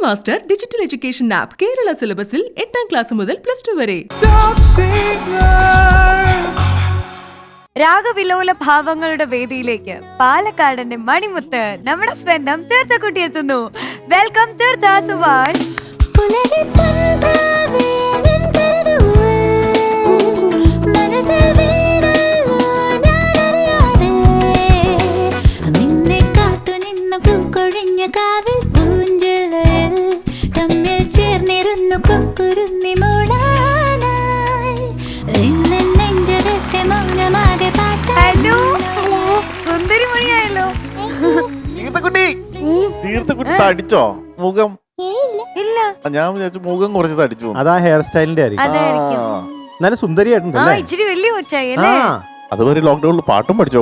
Master digital education app Kerala സിലബസിൽ 8ാം class മുതൽ +2 വരെ. രാഗവിലോല ഭാവങ്ങളുടെ വേദിയിലേക്ക് പാലക്കാടിന്റെ മണിമുത്ത് നമ്മുടെ സ്വന്തം തീർത്ഥക്കുട്ടി എത്തുന്നു. വെൽക്കം തീർത്ഥ സുഭാഷ്. തീർത്ഥക്കുട്ടി തടിച്ചോ മുഖം? ഇല്ല, ഞാൻ വിചാരിച്ചു മുഖം കുറച്ച് തടിച്ചു. അതാ ഹെയർ സ്റ്റൈലിന്റെ ആയിരിക്കും. നല്ല സുന്ദരിയായിട്ടുണ്ടല്ലേ? ഇച്ചിരി വലിയ കൊച്ചായി അല്ലേ? അതുവരെ ലോക്ക്ഡൌണിൽ പാട്ടും പഠിച്ചോ?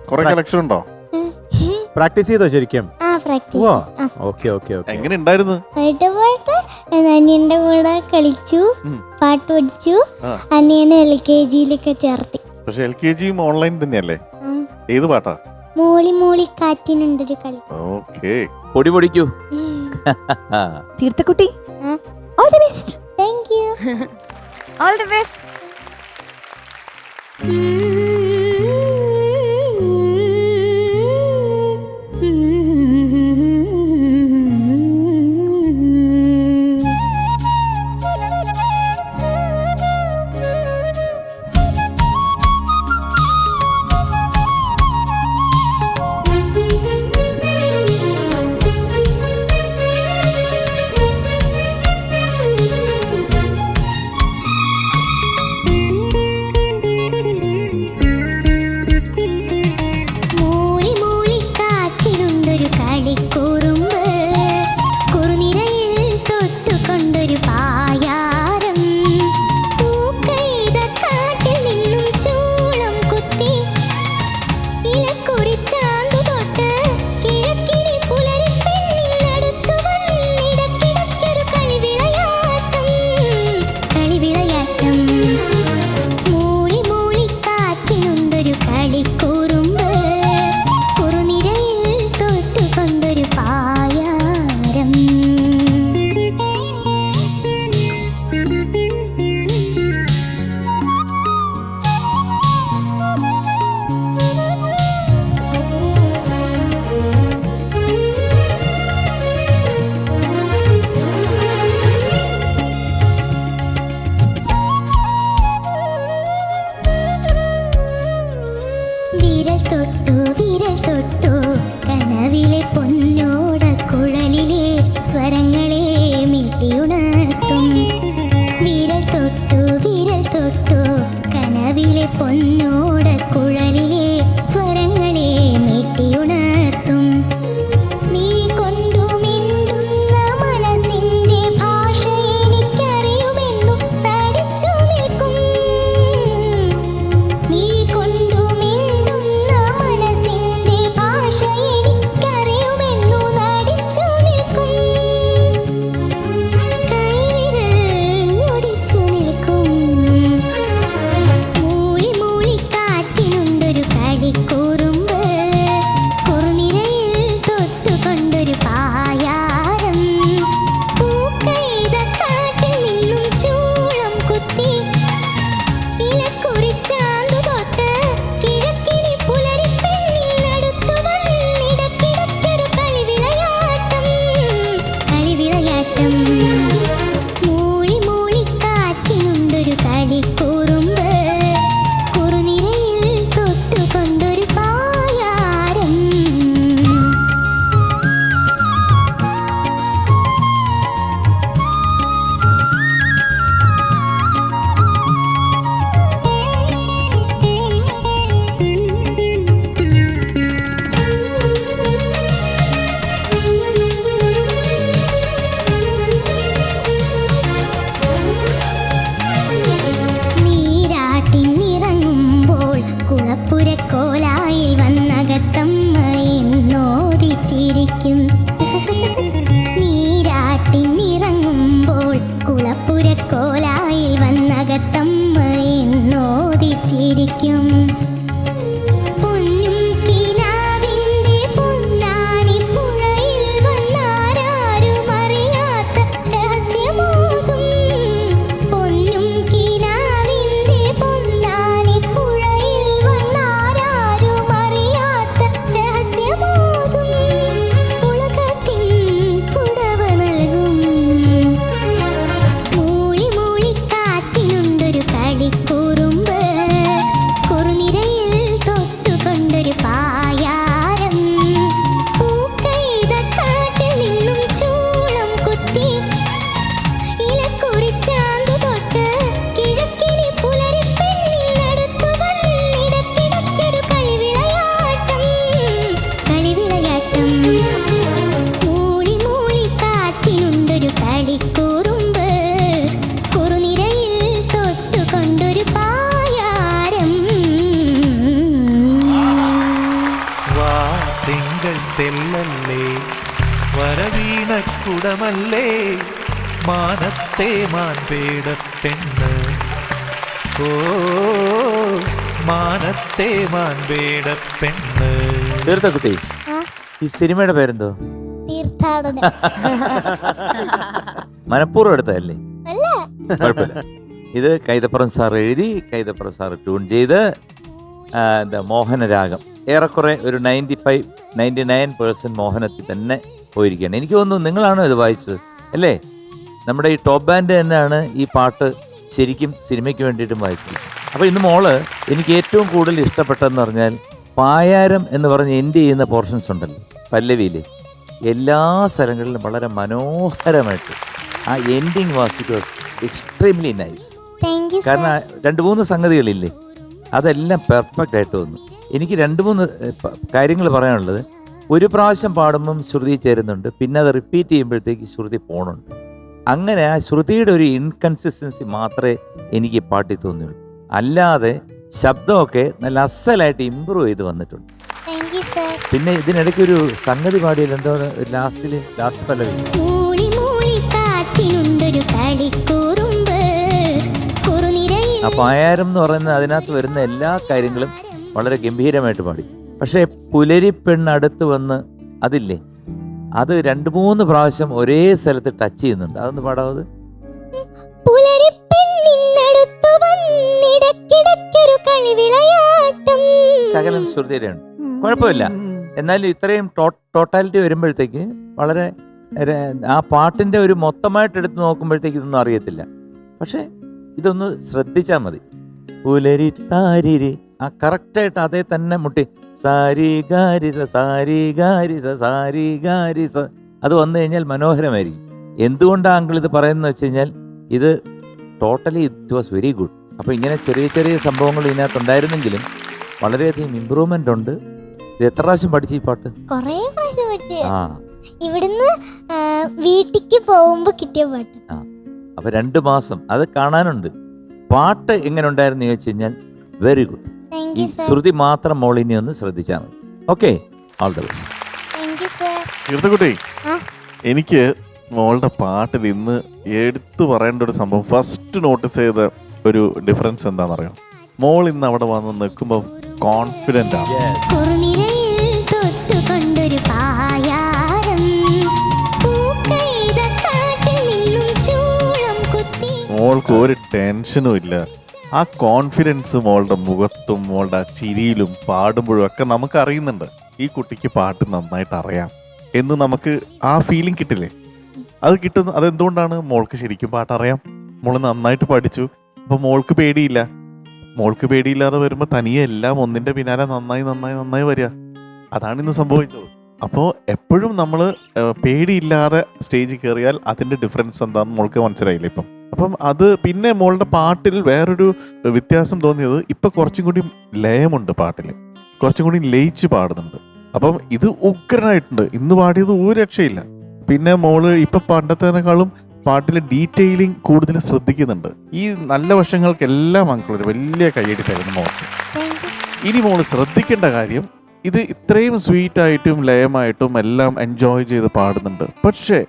കുറെ കളക്ഷൻ ഉണ്ടോ? പ്രാക്ടീസ് ചെയ്തോ ശരിക്കും? എങ്ങനെ ഉണ്ടായിരുന്നു? അനിയന്റെ കൂടെ കളിച്ചു, പാട്ട് പഠിച്ചു. അനിയനെ LKG-യിലൊക്കെ ചേർത്തി. പക്ഷെ LKG ഓൺലൈൻ തന്നെയല്ലേ? ഏത് പാട്ടാ? മൂളി മൂളി കാറ്റിനുണ്ടൊരു കളി. പൊടി പൊടിക്കൂ. തീർത്ഥക്കുട്ടി, all the best. Thank you. All the best. പൊന്നും കിനാവിന്റെ പൊന്നാനി പുഴയിൽ വന്നാരാരും കൂടമല്ലേ മാനത്തെ മാൻപേട പെണ്ണ്, ഓ മാനത്തെ മാൻപേട പെണ്ണ്. തീർത്ഥക്കുട്ടി, ആ, ഈ സിനിമയുടെ പേരെന്തോ? തീർത്ഥാടനം. മനഃപൂർവ്വം എടുത്തതല്ലേ? അല്ല, കുഴപ്പമില്ല. ഇത് കൈതപ്പുറം സാർ എഴുതി, കൈതപ്പുറം സാർ ട്യൂൺ ചെയ്ത്, എന്താ മോഹനരാഗം ഏറെക്കുറെ ഒരു 99% മോഹനത്തിൽ തന്നെ പോയിരിക്കുകയാണ്. എനിക്ക് തോന്നുന്നു നിങ്ങളാണോ ഇത് വായിച്ചത് അല്ലേ? നമ്മുടെ ഈ ടോപ്പ് ബാൻഡ് തന്നെയാണ് ഈ പാട്ട് ശരിക്കും സിനിമയ്ക്ക് വേണ്ടിയിട്ടും വായിച്ചത്. അപ്പോൾ ഇന്ന് മോള് എനിക്ക് ഏറ്റവും കൂടുതൽ ഇഷ്ടപ്പെട്ടതെന്ന് പറഞ്ഞാൽ പായാരം എന്ന് പറഞ്ഞ് എൻഡ് ചെയ്യുന്ന പോർഷൻസ് ഉണ്ടല്ലോ പല്ലവിയിൽ, എല്ലാ സ്ഥലങ്ങളിലും വളരെ മനോഹരമായിട്ട് ആ ending was extremely nice. Thank you sir. കാരണം 2-3 സംഗതികളില്ലേ, അതെല്ലാം പെർഫെക്റ്റ് ആയിട്ട് വന്നു. എനിക്ക് 2-3 കാര്യങ്ങൾ പറയാനുള്ളത്. ഒരു പ്രാവശ്യം പാടുമ്പം ശ്രുതി ചേരുന്നുണ്ട്, പിന്നെ അത് റിപ്പീറ്റ് ചെയ്യുമ്പോഴത്തേക്ക് ശ്രുതി പോകണുണ്ട്. അങ്ങനെ ആ ശ്രുതിയുടെ ഒരു ഇൻകൺസിസ്റ്റൻസി മാത്രമേ എനിക്ക് പാട്ടിൽ തോന്നിയുള്ളൂ. അല്ലാതെ ശബ്ദമൊക്കെ നല്ല അസലായിട്ട് ഇമ്പ്രൂവ് ചെയ്ത് വന്നിട്ടുണ്ട്. Thank you sir. പിന്നെ ഇതിനിടയ്ക്ക് ഒരു സംഗതി പാടിയാൽ എന്തോ ലാസ്റ്റ് പല്ലവി. മൂളി മൂളി കാറ്റിനുണ്ടൊരു കളിക്കൂറുമ്പ്, കുറുനിരയിൽ ആ പായാരം എന്ന് പറയുന്ന അതിനകത്ത് വരുന്ന എല്ലാ കാര്യങ്ങളും വളരെ ഗംഭീരമായിട്ട് പാടി. പക്ഷേ പുലരി പെണ്ണടുത്ത് വന്ന് അതില്ലേ, അത് 2-3 പ്രാവശ്യം ഒരേ സ്ഥലത്ത് ടച്ച് ചെയ്യുന്നുണ്ട്. അതൊന്ന് പാടാവത്? പുലരിപ്പെണ്ണിനടുത്തു വന്നിടക്കിടക്കൊരു കളിവിളയാട്ടം. ശകലം ശ്രുതിയുടെയാണ്, കുഴപ്പമില്ല. എന്നാലും ഇത്രയും ടോട്ടാലിറ്റി വരുമ്പോഴത്തേക്ക് വളരെ ആ പാട്ടിന്റെ ഒരു മൊത്തമായിട്ട് എടുത്ത് നോക്കുമ്പോഴത്തേക്ക് ഇതൊന്നും അറിയത്തില്ല. പക്ഷെ ഇതൊന്ന് ശ്രദ്ധിച്ചാൽ മതി. പുലരി താരിരി ആ കറക്റ്റായിട്ട് അതേ തന്നെ മുട്ടി സാരി ഗാരിസ സാരി ഗാരിസ സാരി ഗാരിസ അത് വന്നു കഴിഞ്ഞാൽ മനോഹരമായിരിക്കും. എന്തുകൊണ്ടാണ് അങ്കിൾ ഇത് പറയുന്നത് വെച്ച് കഴിഞ്ഞാൽ ഇത് totally it was very good. അപ്പോൾ ഇങ്ങനെ ചെറിയ ചെറിയ സംഭവങ്ങൾ ഇതിനകത്തുണ്ടായിരുന്നെങ്കിലും വളരെയധികം ഇമ്പ്രൂവ്മെന്റ് ഉണ്ട്. ഇത് എത്ര പ്രാവശ്യം പഠിച്ചു ഈ പാട്ട്? കൊറേ പ്രാവശ്യം പഠിച്ചു. ആ, ഇവിടുന്ന് വീട്ടിക്ക് പോകുമ്പോ കിട്ടിയ പാട്ട്. ആ, അപ്പൊ 2 മാസം അത് കാണാനുണ്ട്. പാട്ട് എങ്ങനെ ഉണ്ടായിരുന്നു ചോദിച്ചു കഴിഞ്ഞാൽ വെരി ഗുഡ്. താങ്ക് ഈ യു സർ. ശ്രുതി മാത്രം മോളിനി ഒന്ന് ശ്രദ്ധിച്ചാൽ മതി. Okay, all the best. Thank you sir. തീർത്ഥക്കുട്ടി, ആ, എനിക്ക് മോളുടെ പാട്ടിൽ ഇന്ന് എടുത്തു പറയേണ്ട ഒരു സംഭവം, ഫസ്റ്റ് നോട്ടീസ് ചെയ്ത ഒരു ഡിഫറൻസ് എന്താണെന്നറിയാം? മോൾ ഇന്ന് അവിടെ വന്ന് നിൽക്കുമ്പോൾ കോൺഫിഡൻ്റ് ആണ്. കുറുനിരയിൽ തൊട്ടുകൊണ്ടൊരു പായാരം, പൂക്കൈത കാട്ടിൽ നിന്നും ചൂളം കുത്തി. മോൾക്ക് ഒരു ടെൻഷനും ഇല്ല. ആ കോൺഫിഡൻസ് മോളുടെ മുഖത്തും മോളുടെ ആ ചിരിയിലും പാടുമ്പോഴും ഒക്കെ നമുക്ക് അറിയുന്നുണ്ട് ഈ കുട്ടിക്ക് പാട്ട് നന്നായിട്ട് അറിയാം എന്ന്. നമുക്ക് ആ ഫീലിംഗ് കിട്ടില്ലേ? അത് കിട്ടുന്നു. അതെന്തുകൊണ്ടാണ്? മോൾക്ക് ശരിക്കും പാട്ടറിയാം, മോള് നന്നായിട്ട് പഠിച്ചു. അപ്പോൾ മോൾക്ക് പേടിയില്ല. മോൾക്ക് പേടിയില്ലാതെ വരുമ്പോൾ തനിയെ എല്ലാം ഒന്നിൻ്റെ പിന്നാലെ നന്നായി നന്നായി നന്നായി വരിക. അതാണ് ഇന്ന് സംഭവിച്ചത്. അപ്പോൾ എപ്പോഴും നമ്മൾ പേടിയില്ലാതെ സ്റ്റേജിൽ കയറിയാൽ അതിൻ്റെ ഡിഫറൻസ് എന്താണെന്ന് മോൾക്ക് മനസ്സിലായില്ലേ ഇപ്പം? അപ്പം അത് പിന്നെ മോളുടെ പാട്ടിൽ വേറൊരു വ്യത്യാസം തോന്നിയത്, ഇപ്പം കുറച്ചും കൂടി ലയമുണ്ട് പാട്ടിൽ, കുറച്ചും കൂടി ലയിച്ച് പാടുന്നുണ്ട്. അപ്പം ഇത് ഉഗ്രനായിട്ടുണ്ട്. ഇന്ന് പാടിയത് ഒരു രക്ഷയില്ല. പിന്നെ മോള് ഇപ്പം പണ്ടത്തേക്കാളും പാട്ടിലെ ഡീറ്റെയിലിംഗ് കൂടുതൽ ശ്രദ്ധിക്കുന്നുണ്ട്. ഈ നല്ല വശങ്ങൾക്കെല്ലാം അങ്കിളൊരു വലിയ കൈയടി തരുന്നു മോൾക്ക്. ഇനി മോള് ശ്രദ്ധിക്കേണ്ട കാര്യം, ഇത് ഇത്രയും സ്വീറ്റായിട്ടും ലയമായിട്ടും എല്ലാം എൻജോയ് ചെയ്ത് പാടുന്നുണ്ട്. പക്ഷേ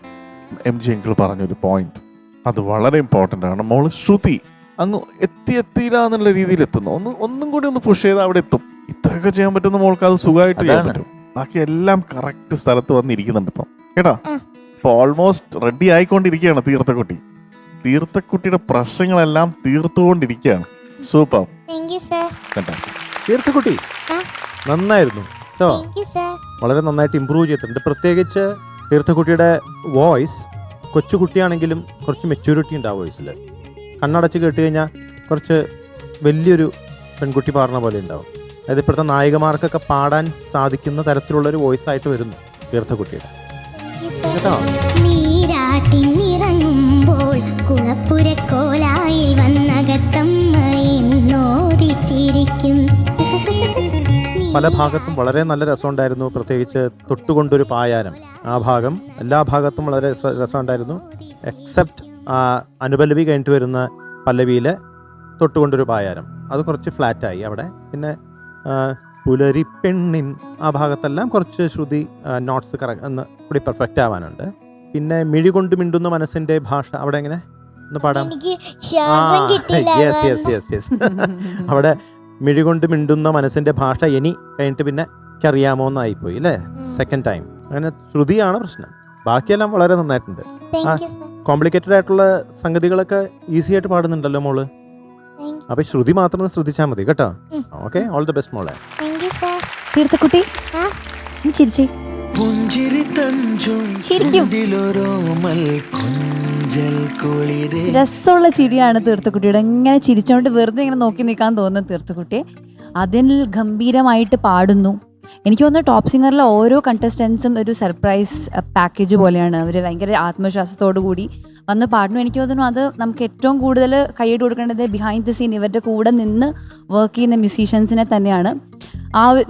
MG അങ്കിൾ പറഞ്ഞൊരു പോയിന്റ്, അത് വളരെ ഇമ്പോർട്ടൻ്റ് ആണ്. മോള് ശ്രുതി അങ്ങ് എത്തിയില്ല എന്നുള്ള രീതിയിൽ എത്തുന്നു. ഒന്നും കൂടി ഒന്ന് പുഷ് ചെയ്ത് അവിടെ എത്തും. ഇത്രയൊക്കെ ചെയ്യാൻ പറ്റുന്ന മോൾക്ക് അത് സുഖമായിട്ട് ചെയ്യാൻ പറ്റും. ബാക്കി എല്ലാം കറക്റ്റ് സ്ഥലത്ത് വന്നിരിക്കുന്നുണ്ട് ഇപ്പം, കേട്ടോ. ഇപ്പൊ ഓൾമോസ്റ്റ് റെഡി ആയിക്കൊണ്ടിരിക്കുകയാണ് തീർത്ഥക്കുട്ടി. തീർത്ഥക്കുട്ടിയുടെ പ്രശ്നങ്ങളെല്ലാം തീർത്തുകൊണ്ടിരിക്കുകയാണ്. സൂപ്പർ. തീർത്ഥക്കുട്ടി നന്നായിരുന്നു കേട്ടോ. Thank you sir. വളരെ നന്നായിട്ട് ഇമ്പ്രൂവ് ചെയ്തിട്ടുണ്ട്. പ്രത്യേകിച്ച് തീർത്ഥക്കുട്ടിയുടെ വോയിസ്, കൊച്ചുകുട്ടിയാണെങ്കിലും കുറച്ച് മെച്യൂരിറ്റി ഉണ്ട് ആ വോയിസിൽ. കണ്ണടച്ച് കേട്ട് കഴിഞ്ഞാൽ കുറച്ച് വലിയൊരു പെൺകുട്ടി പാടുന്ന പോലെ ഉണ്ടാവും. അതായത് ഇപ്പോഴത്തെ നായികമാർക്കൊക്കെ പാടാൻ സാധിക്കുന്ന തരത്തിലുള്ളൊരു വോയിസ് ആയിട്ട് വരുന്നു തീർത്ഥക്കുട്ടിയുടെ, കേട്ടോ. നീരാട്ടിനിറങ്ങുമ്പോൾ കുളപ്പുരക്കോലായി വന്നകത്തമ്മ എന്നോതി ചിരിക്കും. പല ഭാഗത്തും വളരെ നല്ല രസമുണ്ടായിരുന്നു. പ്രത്യേകിച്ച് തൊട്ടുകൊണ്ടൊരു പായാരം, ആ ഭാഗം എല്ലാ ഭാഗത്തും വളരെ രസമുണ്ടായിരുന്നു. എക്സെപ്റ്റ് അനുപല്ലവി കഴിഞ്ഞിട്ട് വരുന്ന പല്ലവിയിലെ തൊട്ടുകൊണ്ടൊരു പായാരം, അത് കുറച്ച് ഫ്ലാറ്റായി അവിടെ. പിന്നെ പുലരി പെണ്ണിൻ ആ ഭാഗത്തെല്ലാം കുറച്ച് ശ്രുതി നോട്ട്സ് കറക്റ്റ് ഒന്ന് കൂടി പെർഫെക്റ്റ് ആവാനുണ്ട്. പിന്നെ മിഴി കൊണ്ട് മിണ്ടുന്ന മനസ്സിന്റെ ഭാഷ അവിടെ എങ്ങനെ ഒന്ന് പാടാം. എനിക്ക് ശ്വാസം കിട്ടില്ല. യെസ് യെസ് യെസ് യെസ് അവിടെ മിഴി കൊണ്ട് മിണ്ടുന്ന മനസ്സിന്റെ ഭാഷ ഇനി കഴിഞ്ഞിട്ട് പിന്നെ അറിയാമോ എന്നായിപ്പോയി അല്ലേ, സെക്കൻഡ് ടൈം. അങ്ങനെ ശ്രുതിയാണ് പ്രശ്നം, ബാക്കിയെല്ലാം വളരെ നന്നായിട്ടുണ്ട്. Thank you sir. കോംപ്ലിക്കേറ്റഡ് ആയിട്ടുള്ള സംഗതികളൊക്കെ ഈസി ആയിട്ട് പാടുന്നുണ്ടല്ലോ മോള്. താങ്ക് അപ്പൊ ശ്രുതി മാത്രം ശ്രദ്ധിച്ചാൽ മതി കേട്ടോ. ഓക്കെ, ഓൾ ദി ബെസ്റ്റ് മോളെ. You sir. തീർത്ഥക്കുട്ടി ആ? ഒന്ന് ചിരിച്ചേ. പുഞ്ചിരി തഞ്ചും ശരിക്കും ചുണ്ടിലൊരോമൽ കൊഞ്ചൽ കുളിരേ. രസമുള്ള ചിരിയാണ് തീർത്ഥക്കുട്ടിയുടെ. ഇങ്ങനെ ചിരിച്ചോണ്ട് വെറുതെ ഇങ്ങനെ നോക്കി നിൽക്കാൻ തോന്നുന്നു തീർത്ഥക്കുട്ടിയെ. അതിൽ ഗംഭീരമായിട്ട് പാടുന്നു. എനിക്ക് തോന്നുന്നു ടോപ്പ് സിംഗറിലെ ഓരോ കണ്ടസ്റ്റൻസും ഒരു സർപ്രൈസ് പാക്കേജ് പോലെയാണ്. അവർ ഭയങ്കര ആത്മവിശ്വാസത്തോടു കൂടി വന്ന് പാടുന്നു. എനിക്ക് തോന്നുന്നു അത് നമുക്ക് ഏറ്റവും കൂടുതൽ കൈയ്യടി കൊടുക്കേണ്ടത് ബിഹൈൻഡ് ദി സീൻ ഇവരുടെ കൂടെ നിന്ന് വർക്ക് ചെയ്യുന്ന മ്യൂസീഷ്യൻസിനെ തന്നെയാണ്.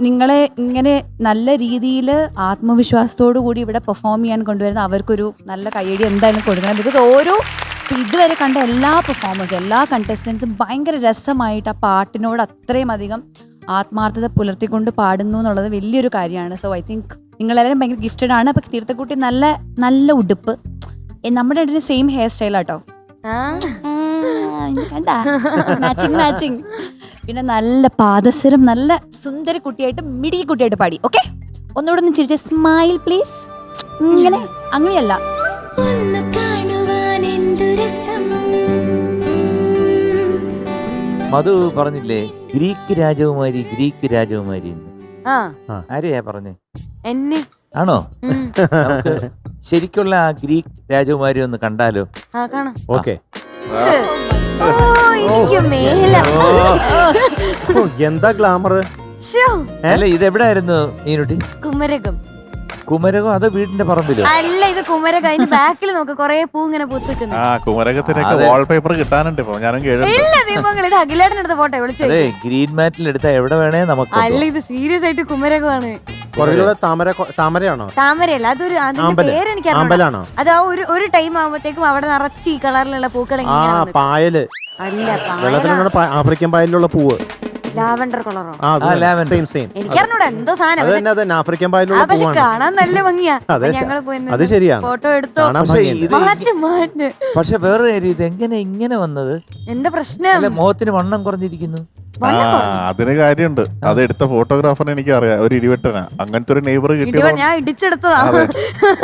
നിങ്ങളെ ഇങ്ങനെ നല്ല രീതിയിൽ ആത്മവിശ്വാസത്തോടു കൂടി ഇവിടെ പെർഫോം ചെയ്യാൻ കൊണ്ടുവരുന്ന അവർക്കൊരു നല്ല കൈയ്യടി എന്തായാലും കൊടുക്കണം. ബിക്കോസ് ഓരോ ഇതുവരെ കണ്ട എല്ലാ പെർഫോമേഴ്സും എല്ലാ കണ്ടസ്റ്റൻസും ഭയങ്കര രസമായിട്ട് ആ പാട്ടിനോട് അത്രയും അധികം ആത്മാർത്ഥത പുലർത്തിക്കൊണ്ട് പാടുന്നു എന്നുള്ളത് വലിയൊരു കാര്യമാണ്. സോ ഐ തിങ്ക് നിങ്ങളെല്ലാവരും ഭയങ്കര ഗിഫ്റ്റഡ് ആണ്. അപ്പം തീർത്ഥക്കുട്ടി നല്ല നല്ല ഉടുപ്പ്, നമ്മുടെ ഇടയിൽ സെയിം ഹെയർ സ്റ്റൈലാട്ടോ, മാച്ചിങ് മാച്ചിങ്. പിന്നെ നല്ല പാദസരം, നല്ല സുന്ദര കുട്ടിയായിട്ട് മിടി കുട്ടിയായിട്ട് പാടി. ഓക്കെ, ഒന്നുകൂടെ ഒന്ന് ചിരിച്ച സ്മൈൽ പ്ലീസ്. ഇങ്ങനെ അങ്ങനെയല്ല, മധു പറഞ്ഞില്ലേ ഗ്രീക്ക് രാജകുമാരി, ഗ്രീക്ക് രാജകുമാരി എന്ന്. ആ ആരെയാ പറഞ്ഞേ? എന്നെ ആണോ? നമുക്ക് ശരിക്കുള്ള ആ ഗ്രീക്ക് രാജകുമാരി ഒന്ന് കണ്ടാലോ? കാണാം. ഓക്കെ, എനിക്ക് മേല. എന്താ ഗ്ലാമർ. അല്ല, ഇതെവിടായിരുന്നു മീനുട്ടി? കുമരകം. കുമരകം അതോ വീടിന്റെ പറമ്പിലോ? അല്ല, ഇത് കുമരകം. അതിന്റെ ബാക്കിൽ നോക്ക്, കൊറേ പൂ ഇങ്ങനെ പൂത്തിക്കുന്നു. ആ കുമരകത്തിനൊക്കെ വാൾപേപ്പർ കിട്ടാനുണ്ട് ഇപ്പൊ. ഞാനും ഇല്ല ദീപങ്ങൾ, ഇത് അഖിലേട്ടൻ എടുത്ത ഫോട്ടോ വിളിച്ചു. അതെ, ഗ്രീൻ മാറ്റിൽ എടുത്താ എവിടെ വേണേ നമുക്ക്. അല്ല, ഇത് സീരിയസ് ആയിട്ട് കുമരകമാണ്. താമരയാണോ? താമരയല്ല, അതൊരു അതിന്റെ പേര് എനിക്ക് ആമ്പലാണോ? അത് ആ ഒരു ടൈം ആവുമ്പത്തേക്കും അവിടെ നിറച്ച് ഈ കളറിലുള്ള പൂക്കൾ ഇങ്ങനെ വന്ന് പായല്. അല്ല, വെള്ളത്തിലുള്ള ആഫ്രിക്കൻ പായലിലുള്ള പൂവ്, ലാവൻഡർ കളറോ? Same same. എനിക്കറിഞ്ഞൂടാ എന്തോ സാധനം. ആഫ്രിക്കൻ പായലിലുള്ള പക്ഷെ പൂവാണ്. കാണാൻ നല്ല ഭംഗിയാ. അതെ, ഞങ്ങള് അത് ശരിയാണ്. ഫോട്ടോ എടുത്തോ. മാറ്റ്. പക്ഷെ വേറെ കാര്യം, ഇത് എങ്ങനെ ഇങ്ങനെ വന്നത്? എന്താ പ്രശ്നം? അല്ല, മുഖത്തിന് വണ്ണം കുറഞ്ഞിരിക്കുന്നു. അതിന് കാര്യമുണ്ട്. അത് എടുത്ത ഫോട്ടോഗ്രാഫറിനെ എനിക്ക് അറിയാം, ഒരു ഇടിവെട്ടനാ. അങ്ങനത്തെ ഒരു നെയ്ബർ കിട്ടിയ ഞാൻ ഇടിച്ചെടുത്തതാ.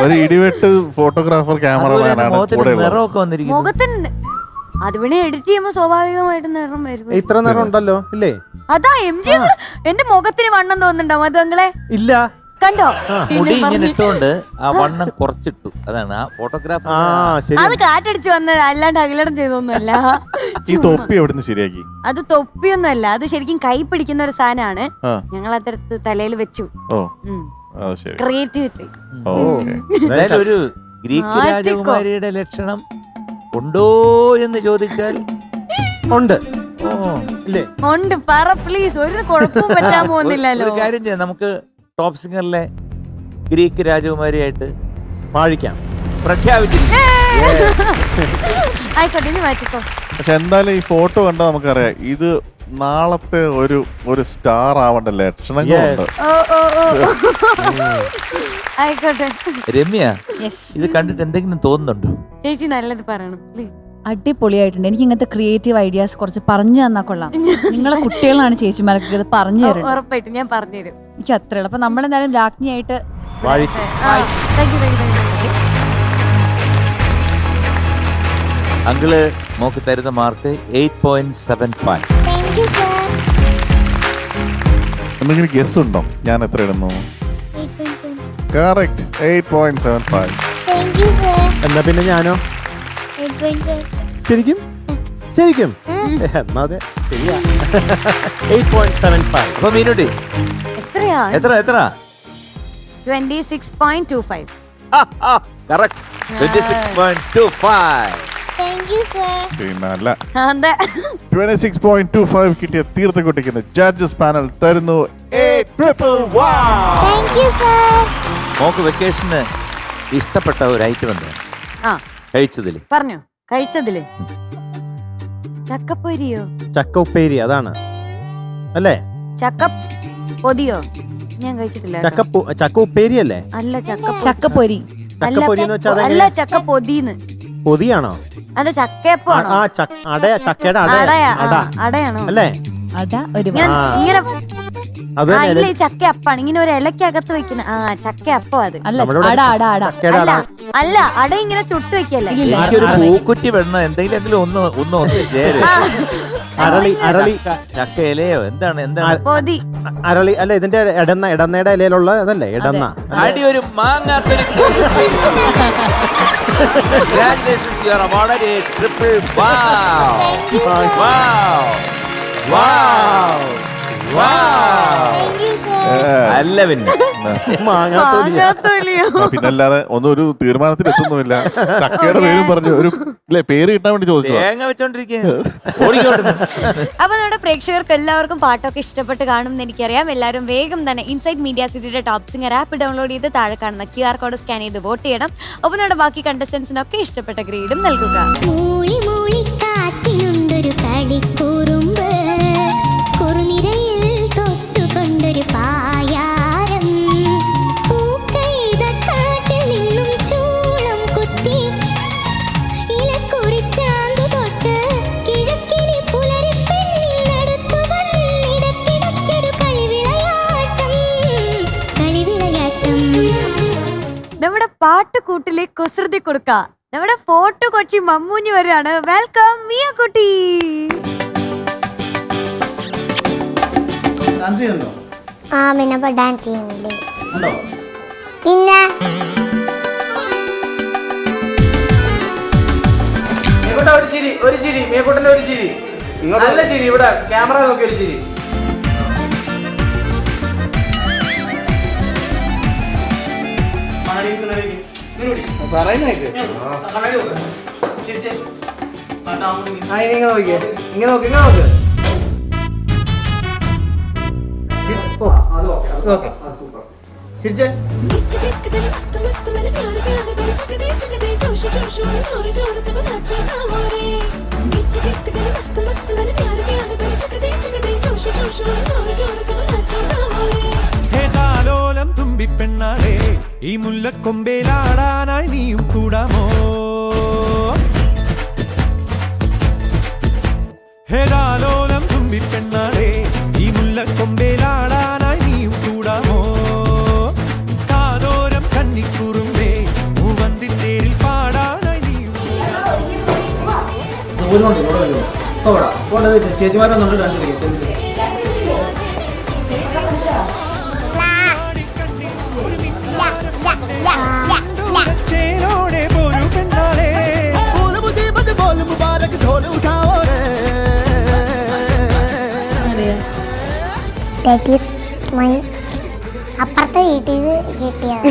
ഒരു ഇടിവെട്ട് ഫോട്ടോഗ്രാഫർ ക്യാമറമാനാണ് കൂടെ ഉള്ളത്. നിറമൊക്കെ വന്നിരിക്കുന്നു മുഖത്തിന് അത് പിന്നെ എഡിറ്റ് ചെയ്യുമ്പോ സ്വാഭാവികമായിട്ട് നിറം വരും. ഇത്ര നിറം ഉണ്ടല്ലോ ഇല്ലേ? അതാ MG എന്റെ മുഖത്തിന് വണ്ണം തോന്നുന്നുണ്ടാവും. അത് നിങ്ങളെ ഇല്ല കണ്ടോ? മുടി ഇങ്ങനെ ഇട്ടുകൊണ്ട് ആ വണ്ണം കുറച്ചിട്ടു. അതാണ് ആ ഫോട്ടോഗ്രാഫർ. അത് കാറ്റടിച്ച് വന്നത്, അല്ലാണ്ട് അഖിലടം ചെയ്തൊന്നുമല്ല. ഈ തൊപ്പി എവിടുന്ന് ശരിയാക്കി? അത് തൊപ്പിയൊന്നുമല്ല, അത് ശരിക്കും കൈ പിടിക്കുന്ന ഒരു സാധനമാണ്. ഞങ്ങൾ അതെടുത്ത് തലയിൽ വെച്ചു. ക്രിയേറ്റിവിറ്റി. എന്തായാലും ഒരു ഗ്രീക്ക് രാജകുമാരിയുടെ ലക്ഷണം ഉണ്ടോ എന്ന് ചോദിച്ചാൽ ഉണ്ട്. ഉണ്ട്, പറ പ്ലീസ്. ഒരു കുഴപ്പവും പറ്റാൻ പോകുന്നില്ലല്ലോ. ഒരു കാര്യം ചെയ്യാം, നമുക്ക് ടോപ്പ് സിംഗറിലെ ഗ്രീക്ക് രാജകുമാരിയായിട്ട് വാഴിക്കാം, പ്രഖ്യാപിച്ചിരിക്കും. ആയിക്കോട്ടെ, ഇനി മാറ്റിക്കോ. പക്ഷെ എന്തായാലും ഈ ഫോട്ടോ കണ്ടാൽ നമുക്കറിയാം ഇത് നാളത്തെ ഒരു സ്റ്റാർ ആവേണ്ട ലക്ഷണങ്ങളുണ്ട്. ആയിക്കോട്ടെ. രമ്യ, ഇത് കണ്ടിട്ട് എന്തെങ്കിലും തോന്നുന്നുണ്ടോ? ചേച്ചി നല്ലത് പറയണം പ്ലീസ്. അടിപൊളിയായിട്ടുണ്ട്. എനിക്ക് ഇങ്ങനത്തെ ക്രിയേറ്റീവ് ഐഡിയാസ് കുറച്ച് പറഞ്ഞു തന്നാ കൊള്ളാം. നിങ്ങളെ കുട്ടികളാണ് ചേച്ചിമാർക്ക് ഇത് പറഞ്ഞു തരുന്നത്. ഉറപ്പായിട്ടും ഞാൻ പറഞ്ഞുതരും. എനിക്ക് അത്രയുള്ളൂ. അപ്പൊ നമ്മളെന്തായാലും രാജ്ഞിയായിട്ട് അങ്കിള് മോക്ക് തരുന്ന മാർക്ക് 8.75. Thank you sir. എന്തെങ്കിലും ഗസ് ഉണ്ടോ ഞാൻ എത്ര ഇടുന്നു? 8.7. കറക്റ്റ് 8.75. Thank you sir. എന്നാ പിന്നെ ഞാനോ? 8.7. ശരിക്കും ശരിക്കും എന്നാ അതെ ശരിയാ. 8.75. അപ്പൊ മീനുട്ടി എത്രയാ? എത്ര? 26.25. കറക്റ്റ്, 26.25. Thank you sir. പിന്നല്ല, അതെ. 26.25 കിട്ടിയ തീർത്ഥക്കുട്ടിക്ക് ജഡ്ജസ് പാനൽ തരുന്നു 8.1. Thank you sir. മോക്ക് വെക്കേഷന് ഇഷ്ടപ്പെട്ട ഒരു ഐറ്റം എന്താ കഴിച്ചതില്? പറഞ്ഞോ. കഴിച്ചതില് ചക്കപ്പൊരിയോ? ചക്ക ഉപ്പേരി, അതാണ് അല്ലേ? ചക്ക പൊതിയോ? ഞാൻ കഴിച്ചിട്ടില്ല. ചക്ക ഉപ്പേരി അല്ലേ? അല്ല, ചക്കപ്പൊരി. ചക്കപ്പൊരി എന്ന് വെച്ചാൽ അല്ല അതെങ്ങനെ? ചക്ക പൊതിന്ന്. പൊതിയാണോ? അത് ചക്കയപ്പാണോ? ആ ചക്കയുടെ അടയാ, അട അടയാണോ? അല്ലേ? അതാ ഒരു ഇങ്ങനെ ഇങ്ങനെ അത് ആ തന്നെ ഇല്ല, ഈ ചക്കയപ്പാണ് ഇങ്ങനെ ഒരു ഇലക്കകത്ത് വെക്കുന്ന. ആ ചക്കയപ്പം അത്. അല്ല നമ്മുടെ ഇവിടെ അട അട അട ചക്കയുടെ അല്ല അട. അല്ല, അട ഇങ്ങനെ ചുട്ട് വെക്കല്ലേ? ഇല്ലില്ല. എനിക്കൊരു പൂക്കുറ്റി വെണ്ണ എന്തെങ്കിലും ഒന്ന് ചേര്. അരളി ചക്ക ഇലയോ എന്താണ് പൊതി. അരളി അല്ല, ഇതിന്റെ ഇടന്നയുടെ ഇലയിലുള്ള അതല്ലേ ഇടന്ന? അടി ഒരു മാങ്ങാത്തൊരു Congratulations, you are awarded a triple wow. Wow. Wow. Wow. Thank you, sir. അല്ല പിന്നെ മാങ്ങാത്തൊലിയോ? പിന്നല്ലാതെ ഒന്നും ഒരു തീരുമാനത്തിൽ എത്തുന്നുമില്ല. ചക്കയുടെ പേരും പറഞ്ഞു ഒരു പേര് കിട്ടാൻ വേണ്ടി ചോദിച്ചതാ. തേങ്ങ വെച്ചോണ്ടിരിക്കുക ഓടിക്കോട്ടെ. അപ്പൊ നമ്മുടെ പ്രേക്ഷകർക്ക് എല്ലാവർക്കും പാട്ടൊക്കെ ഇഷ്ടപ്പെട്ട് കാണുമെന്ന് എനിക്കറിയാം. എല്ലാവരും വേഗം തന്നെ ഇൻസൈറ്റ് മീഡിയ സിറ്റിയുടെ ടോപ്പ് സിംഗർ ആപ്പ് ഡൗൺലോഡ് ചെയ്ത് താഴെ കാണുന്ന QR കോഡ് സ്കാൻ ചെയ്ത് വോട്ട് ചെയ്യണം. ഒപ്പം നമ്മുടെ ബാക്കി കണ്ടസ്റ്റൻസിനൊക്കെ ഇഷ്ടപ്പെട്ട ഗ്രേഡും നൽകുക. മൂളി മൂളി കാറ്റിനുണ്ടൊരു കളിക്കുറുമ്പ്, കുറുനിരയിൽ തൊട്ടുകൊണ്ടൊരു പായാരം, പൂക്കൈത കാട്ടിൽ നിന്നും ചൂളം കുത്തി, ഇലക്കുറിച്ചാന്തു തൊട്ട് കിഴക്കിനി പുലരിപ്പെണ്ണിനടുത്തു വന്നിടക്കിടക്കൊരു കളിവിളയാട്ടം. നമ്മുടെ പാട്ടുകൂട്ടിലെ കുസൃതി കൊടുക്ക നമ്മുടെ ഫോട്ടോ കൊച്ചി മമ്മൂഞ്ഞി വരികയാണ്. വെൽക്കം മിയ കുട്ടി. ആ പിന്നെ ഡാൻസ് ചെയ്യുന്നില്ലേ? പിന്നെ ഒരു ചിരി മേക്കൂട്ടന്റെ ഒരു ചിരി, നല്ല ചിരി. ഇവിടെ ക്യാമറ നോക്കി ഒരു ചിരി. ഇങ്ങനെ നോക്ക്. ചിരിച്ചേ. ഹേതാലോലം തുമ്പിപ്പെണ്ണാളെ ഈ മുല്ലക്കൊമ്പേലാടാനായി നീയും കൂടാമോ? ഹേതാലോലം തുമ്പിപ്പെണ്ണാളെ ഈ മുല്ലക്കൊമ്പേലാടാനായി നീയും കൂടാമോ? കാതോരം കന്നിക്കുറുമ്പേ മൂവന്തിത്തേരിൽ പാടാനായി നീയും. ചേച്ചിമാരൊന്നുണ്ട് ഡാൻസ് കളിക്കും. ചേലോടെ പോരു പെണ്ണാളെ അപ്പുറത്തെ വീട്ടിൽ കിട്ടിയത്.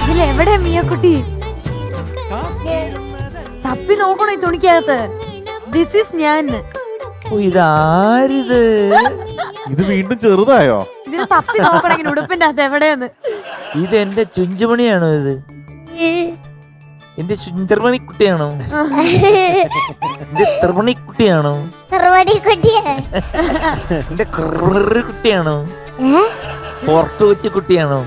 ഇതിലെവിടെ മിയക്കുട്ടി? തപ്പി നോക്കണോ ഈ തുണിക്കകത്ത്? ദിസ് ഈസ് ഞാൻ. ഇതാരിത്? ഇത് വീണ്ടും ചെറുതായോ? ഇതിന് തപ്പി നോക്കണം ഇങ്ങനെ ഉടുപ്പിന്റെ അകത്ത് എവിടെയെന്ന്. ഇത് എന്റെ ചുഞ്ചുമണിയാണോ? ഇത് എന്റെ ചുഞ്ചർമണിക്കുട്ടിയാണോ? എന്റെ തെർമണിക്കുട്ടിയാണോ? എന്റെ കുട്ടിയാണോ? പുറത്തു വെച്ച കുട്ടിയാണോ?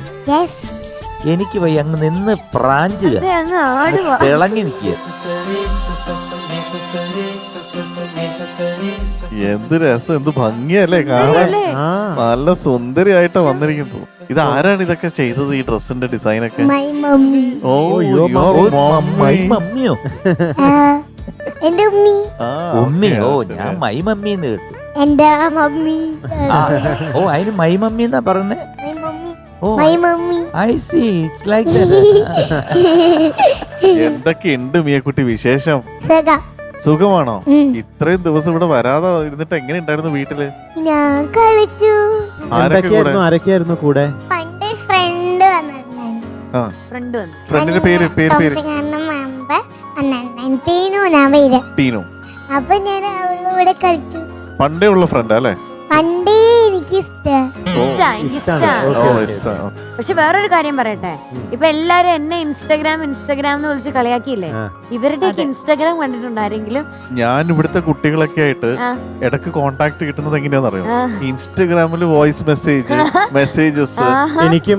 എനിക്ക് വയ്യ, അങ്ങ് നിന്ന് പ്രാഞ്ചുക, ദേ അങ്ങ് ആടുവാ. തിളങ്ങി നിൽക്കുക. എന്ത് രസം, എന്ത് ഭംഗിയല്ലേ കാണാൻ. നല്ല സുന്ദരിയായിട്ടാ വന്നിരിക്കുന്നു. ഇത് ആരാണ് ഇതൊക്കെ ചെയ്തത്, ഈ ഡ്രസ്സിന്റെ ഡിസൈനൊക്കെ? My mummy. ഓ മമ്മിയോ? എന്റെ ഉമ്മി. ഉമ്മി? ഓ, ഞാൻ മൈ മമ്മിന്ന് കേട്ടു. എന്റെ മമ്മി. ഓ, അതിന് മൈ മമ്മി എന്നാ പറഞ്ഞേ? My mummy. Oh, my mummy. I see, it's like that. എന്തൊക്കെയുണ്ട് മിയക്കുട്ടി വിശേഷം? സുഖം. സുഖമാണോ? ഇത്രയും ദിവസം ഇവിടെ വരാതെ ഇരുന്നിട്ട് എങ്ങനെ ഉണ്ടായിരുന്നു വീട്ടില്? ഞാൻ കളിച്ചു. ആരൊക്കെയായിരുന്നു കൂടെ? പണ്ട് ഫ്രണ്ട് വന്നിട്ടുണ്ടായിരുന്നു. ഫ്രണ്ട് വന്നു. ഫ്രണ്ടിന്റെ പേര് ടീനു. അപ്പൊ ഞാൻ അവളോടെ കളിച്ചു. പണ്ടേ ഉള്ള ഫ്രണ്ട് അല്ലേ? പണ്ടേ എനിക്ക് ഇഷ്ടം. പക്ഷെ വേറൊരു കാര്യം പറയട്ടെ, ഇപ്പൊ എല്ലാരും എന്നെ ഇൻസ്റ്റാഗ്രാം എന്ന് വിളിച്ച് കളിയാക്കിയില്ലേ? ഇവരുടെ ഇൻസ്റ്റാഗ്രാം കണ്ടിട്ടുണ്ടോ ആരെങ്കിലും? ഞാൻ ഇവിടുത്തെ കുട്ടികളൊക്കെ ആയിട്ട് ഇടക്ക് കോണ്ടാക്ട് കിട്ടുന്നത് എങ്ങനെയാന്ന് അറിയാം? ഇൻസ്റ്റഗ്രാമിൽ വോയിസ് മെസ്സേജസ് എനിക്കും.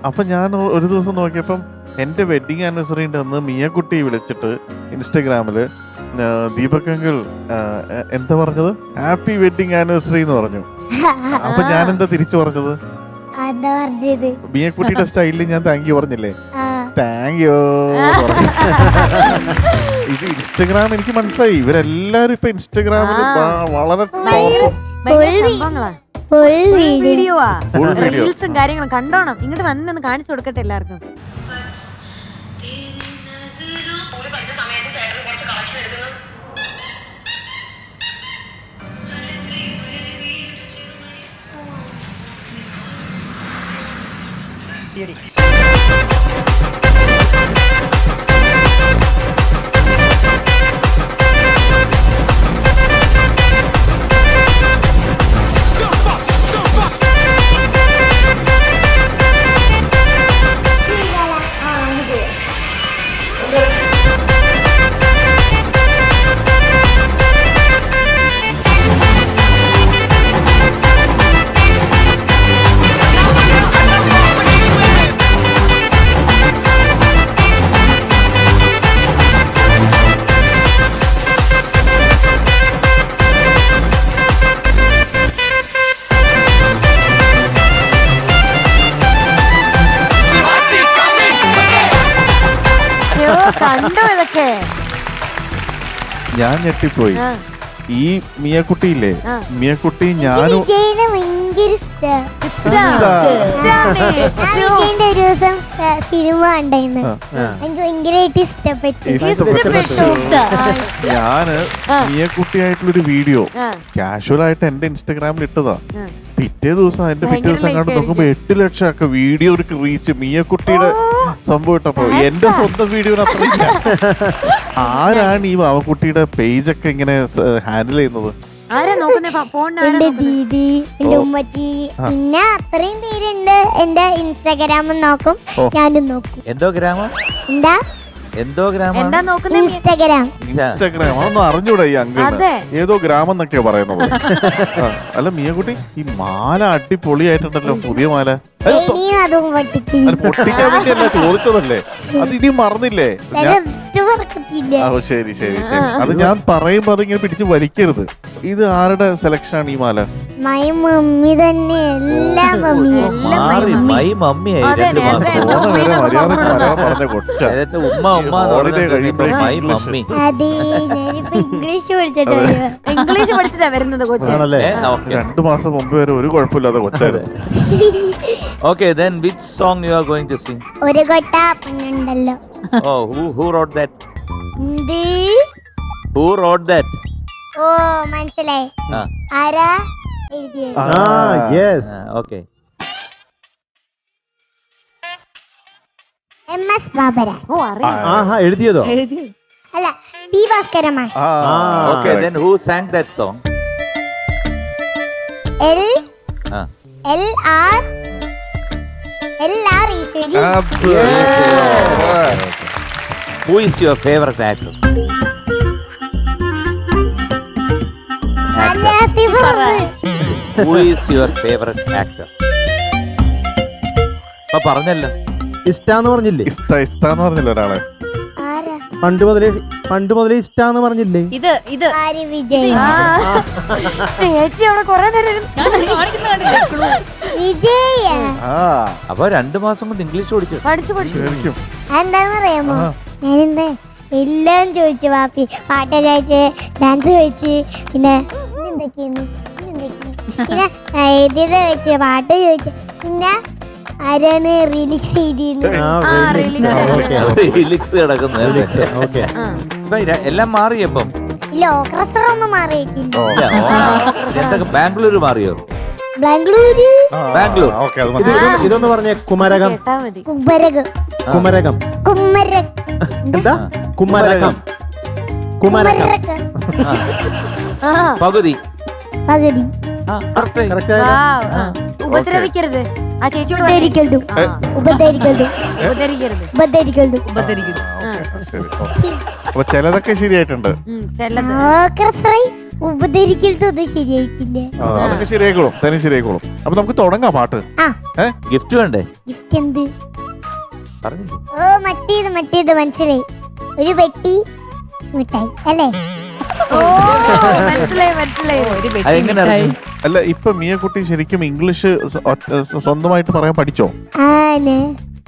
അപ്പൊ ഞാൻ ഒരു ദിവസം നോക്കിയപ്പം എന്റെ വെഡിങ് ആനിവേഴ്സറിന്റെ അന്ന് മിയക്കുട്ടി വിളിച്ചിട്ട് ഇൻസ്റ്റഗ്രാമില് ദീപക് അങ്കിൾ എന്താ പറഞ്ഞത്? ഹാപ്പി വെഡിങ് ആനിവേഴ്സറി എന്ന് പറഞ്ഞു. അപ്പൊ ഞാൻ എന്താ തിരിച്ചു പറഞ്ഞത്? മിയക്കുട്ടിയുടെ സ്റ്റൈലിൽ ഞാൻ താങ്ക് യു പറഞ്ഞില്ലേ? Thank you. ഇത് ഇൻസ്റ്റഗ്രാം എനിക്ക് മനസ്സിലായി, ഇവരെല്ലാരും ഇപ്പൊ ഇൻസ്റ്റഗ്രാമിൽ വളരെ വീഡിയോവാ, റീൽസും കാര്യങ്ങളും കണ്ടോണം. ഇങ്ങോട്ട് വന്നൊന്ന് കാണിച്ചു കൊടുക്കട്ടെ എല്ലാവർക്കും. കണ്ടോ ഇതൊക്കെ? ഞാൻ ഞെട്ടിപ്പോയി. ഈ മിയക്കുട്ടിയില്ലേ, മിയക്കുട്ടി ഞാനും ഭയങ്കര വിജയന്റെ ഒരു ദിവസം സിനിമ കണ്ടായിരുന്നു, എനിക്ക് ഭയങ്കരമായിട്ട് ഇഷ്ടപ്പെട്ടു. ഞാന് മിയക്കുട്ടിയായിട്ടുള്ളൊരു വീഡിയോ കാഷ്വൽ ആയിട്ട് എന്റെ ഇൻസ്റ്റഗ്രാമിൽ ഇട്ടതാ. പിറ്റേ ദിവസം അങ്ങോട്ട് നോക്കുമ്പോ 8 ലക്ഷം ഒക്കെ വീഡിയോ റീച്ച് മിയക്കുട്ടിയുടെ സംഭവം ഇട്ടപ്പോ എന്റെ സ്വന്തം വീഡിയോന് അത്രയില്ല. ആരാണ് ഈ മാവക്കുട്ടിയുടെ പേജൊക്കെ ഇങ്ങനെ ഹാൻഡിൽ ചെയ്യുന്നത്? എന്റെ ദീദി, എന്റെ ഉമ്മച്ചി, പിന്നെ അത്രയും പേരുണ്ട്. എന്റെ ഇൻസ്റ്റാഗ്രാം നോക്കും, ഞാനും നോക്കും. എന്തോ ഗ്രാമം? എന്താ ഇൻസ്റ്റഗ്രാം അതൊന്നും അറിഞ്ഞൂടാ ഈ അങ്കിളിന്. ഏതോ ഗ്രാമം എന്നൊക്കെയാ പറയുന്നത്. അല്ല മിയക്കുട്ടി, ഈ മാല അടിപൊളിയായിട്ടുണ്ടല്ലോ, പുതിയ മാല. അതും പൊട്ടിക്കാൻ വേണ്ടിയല്ല ചോദിച്ചതല്ലേ, അത് ഇനിയും മറന്നില്ലേ? ശരി ശരി ശരി, അത് ഞാൻ പറയുമ്പോ അതിങ്ങനെ പിടിച്ച് വലിക്കരുത്. ഇത് ആരുടെ സെലക്ഷൻ ആണ് ഈ മാല? മൈ മമ്മി തന്നെ, എല്ലാ മമ്മിയും. ഇംഗ്ലീഷ് പഠിച്ചിട്ടാ വരുന്നത് കൊച്ചു. 2 മാസം മുമ്പ് വരെ ഒരു കുഴപ്പമില്ലാതെ കൊച്ചായിരുന്നു. Okay, then which song you are going to sing? ഒരു കൊട്ട ഉണ്ടല്ലോ. Oh, who wrote that? എന്ത്? Who wrote that? ഓ മനസ്സിലായി. ആരാ എഴുതിയത്? Okay. MS ബാബര. ഓ അറിയാം. എഴുതിയതോ? അല്ല, പി ഭാസ്കരൻ മാഷ്. Okay, then who sang that song? LR Eswari. Who is your favorite actor? Who is your favorite actor? പറഞ്ഞല്ലോ, ഇഷ്ടാന്ന് പറഞ്ഞില്ലേ? ഇഷ്ടാന്ന് പറഞ്ഞില്ല ഒരാളെ. ആരാ? പണ്ട് മുതലേ ഇഷ്ടാന്ന് പറഞ്ഞില്ലേ? ഇത് ആര്? വിജയ്. ചേച്ചി അവിടെ കൊറേ നേരം വിജയ. അപ്പൊ 2 മാസം കൊണ്ട് ഇംഗ്ലീഷ് പഠിച്ചു. ശരിക്കും എന്താന്ന് അറിയാമോ? ഞാനെന്താ എല്ലാം ചോദിച്ചു. പാപ്പി പാട്ട് ചോദിച്ച്, ഡാൻസ് ചോദിച്ച്, പിന്നെ എന്തൊക്കെയാണ് പിന്നെ എഴുതിയത് ചോദിച്ചു, പാട്ട് ചോദിച്ചു, പിന്നെ ആരാണ് റിലീസ് ചെയ്തിരുന്നത്? എല്ലാം മാറിയപ്പം ഇല്ല, ഓർക്കസ്ട്രൊന്നും മാറിയിട്ടില്ല. ബാംഗ്ലൂർ മാറിയോ? ബാംഗ്ലൂർ. ഇതൊന്ന് പറഞ്ഞേ. കുമരകം. എന്താ? കുമരകം. പകുതി. കറക്റ്റ് ഉപദ്രവിക്കരുത് ആ ചേച്ചിയോട് ഉപദ്രവിക്കരുത്. ആ, ഉപദ്രവിക്കരുത്. ഉപദ്രവിക്കരുത് ഉപദ്രവിക്കരുത്. ഉപദ്രവിക്കുന്നു. ശരി. അപ്പൊ ചിലതൊക്കെ ശരിയായിട്ടുണ്ട്. ചെല്ലത് ഉപദ്രവിക്കരുത് ശരിയായിട്ടില്ല. അതൊക്കെ ശരിയായിക്കോളും, തന്നെ ശരിയായിക്കോളും. അപ്പൊ നമുക്ക് തുടങ്ങാം പാട്ട്. ഗിഫ്റ്റ് വേണ്ടേ? ഗിഫ്റ്റ് എന്ത്? പറഞ്ഞില്ലേ? ഓ മറ്റേത് മനസ്സിലായി. ഒരു പെട്ടി മിഠായി അല്ലേ? ഓ മനസ്സിലായി ഒരു വെട്ടി അതെങ്ങനെ മിഠായി. അറിഞ്ഞു? അല്ല, ഇപ്പൊ മിയക്കുട്ടി ശരിക്കും ഇംഗ്ലീഷ് സ്വന്തമായിട്ട് പറയാൻ പഠിച്ചോ? ആണ്.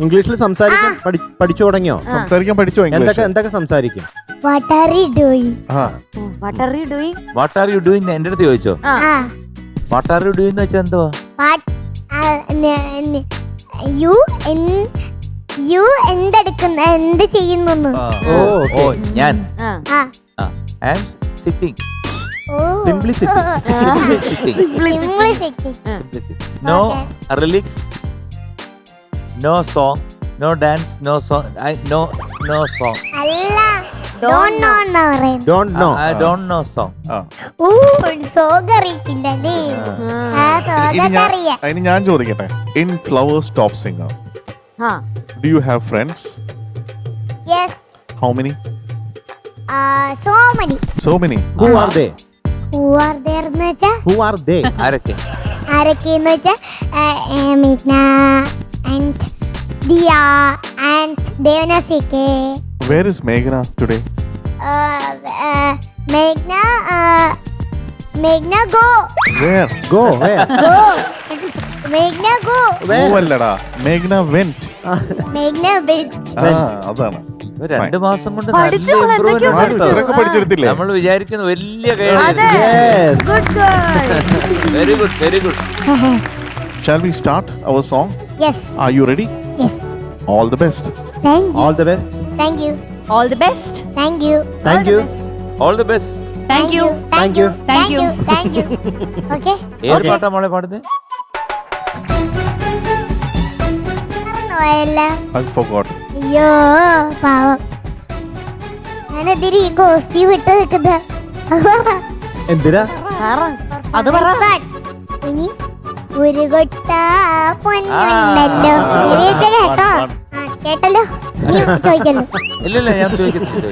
ഇംഗ്ലീഷിൽ സംസാരിക്കാൻ പഠിച്ചു തുടങ്ങിയോ? സംസാരിക്കാൻ പഠിച്ചോ ഇംഗ്ലീഷ്? എന്തൊക്കെ സംസാരിക്കും? What are you doing? What are you doing? What are you doing എന്റെ അടുത്ത് ചോദിച്ചോ? വാട്ട് ആർ യു ഡൂയിങ് എന്ന് വെച്ചാൽ എന്തുവാ? യു എന്ത് ചെയ്യുന്നു? ഓ ഞാൻ ആ. I am sitting. Simplicity. No lyrics, no song, no dance, no song. No song. അല്ല, don't know എന്നാ പറയുന്നത്. Don't know. I don't know song. Song അറിയിട്ടില്ലല്ലേ? Song അറിയാം. അതിന് ഞാൻ ചോദിക്കട്ടെ, ഇൻ ഫ്ലവേഴ്സ് ടോപ്പ് സിംഗർ ആ. Do you have friends? Yes. How many? So many. So many. Who are they? Who are there എന്ന് വെച്ചാ Who are they? ആരൊക്കെ? ആരൊക്കെയെന്ന് വെച്ചാ മേഘ്ന and Diya and ദേവനസിക്കെ. Where is Meghna today? മേഘ്ന go. Where? Go where? Go. മേഘ്ന go. Who അല്ലടാ, Meghna went. മേഘ്ന went. അതാണ്. 2 മാസം കൊണ്ട് പഠിച്ചു, നല്ല improvement എന്തൊക്കെയോ ഉണ്ട് കേട്ടോ. ഇത്രയൊക്കെ പഠിച്ചെടുത്തില്ലേ? നമ്മൾ വിചാരിക്കുന്ന വലിയ അതെ. Yes. Good girl. Very good, very good. Shall we start our song? Yes. Are you ready? Yes. All the best. Thank you. All the best. Thank you. All the best. Thank you. Thank you. All the best. Thank U. Thank you. Thank you. Thank you. Okay. ഏത് പാട്ടാ മോളെ പാടുന്നത്? മറന്നുപോയല്ലോ. I forgot. അയ്യോ പാവം. ഞാനെതിരെ ഈ costume ഇട്ട് നിൽക്കുന്ന എന്തിനാ? അത് പറ. ഇനി ഒരു കൊട്ട പൊന്നുണ്ടല്ലോ. കേട്ടോ? കേട്ടല്ലോ? നീ ചോദിച്ചല്ലോ. ഇല്ലല്ല, ഞാൻ ചോദിക്കുന്നില്ല.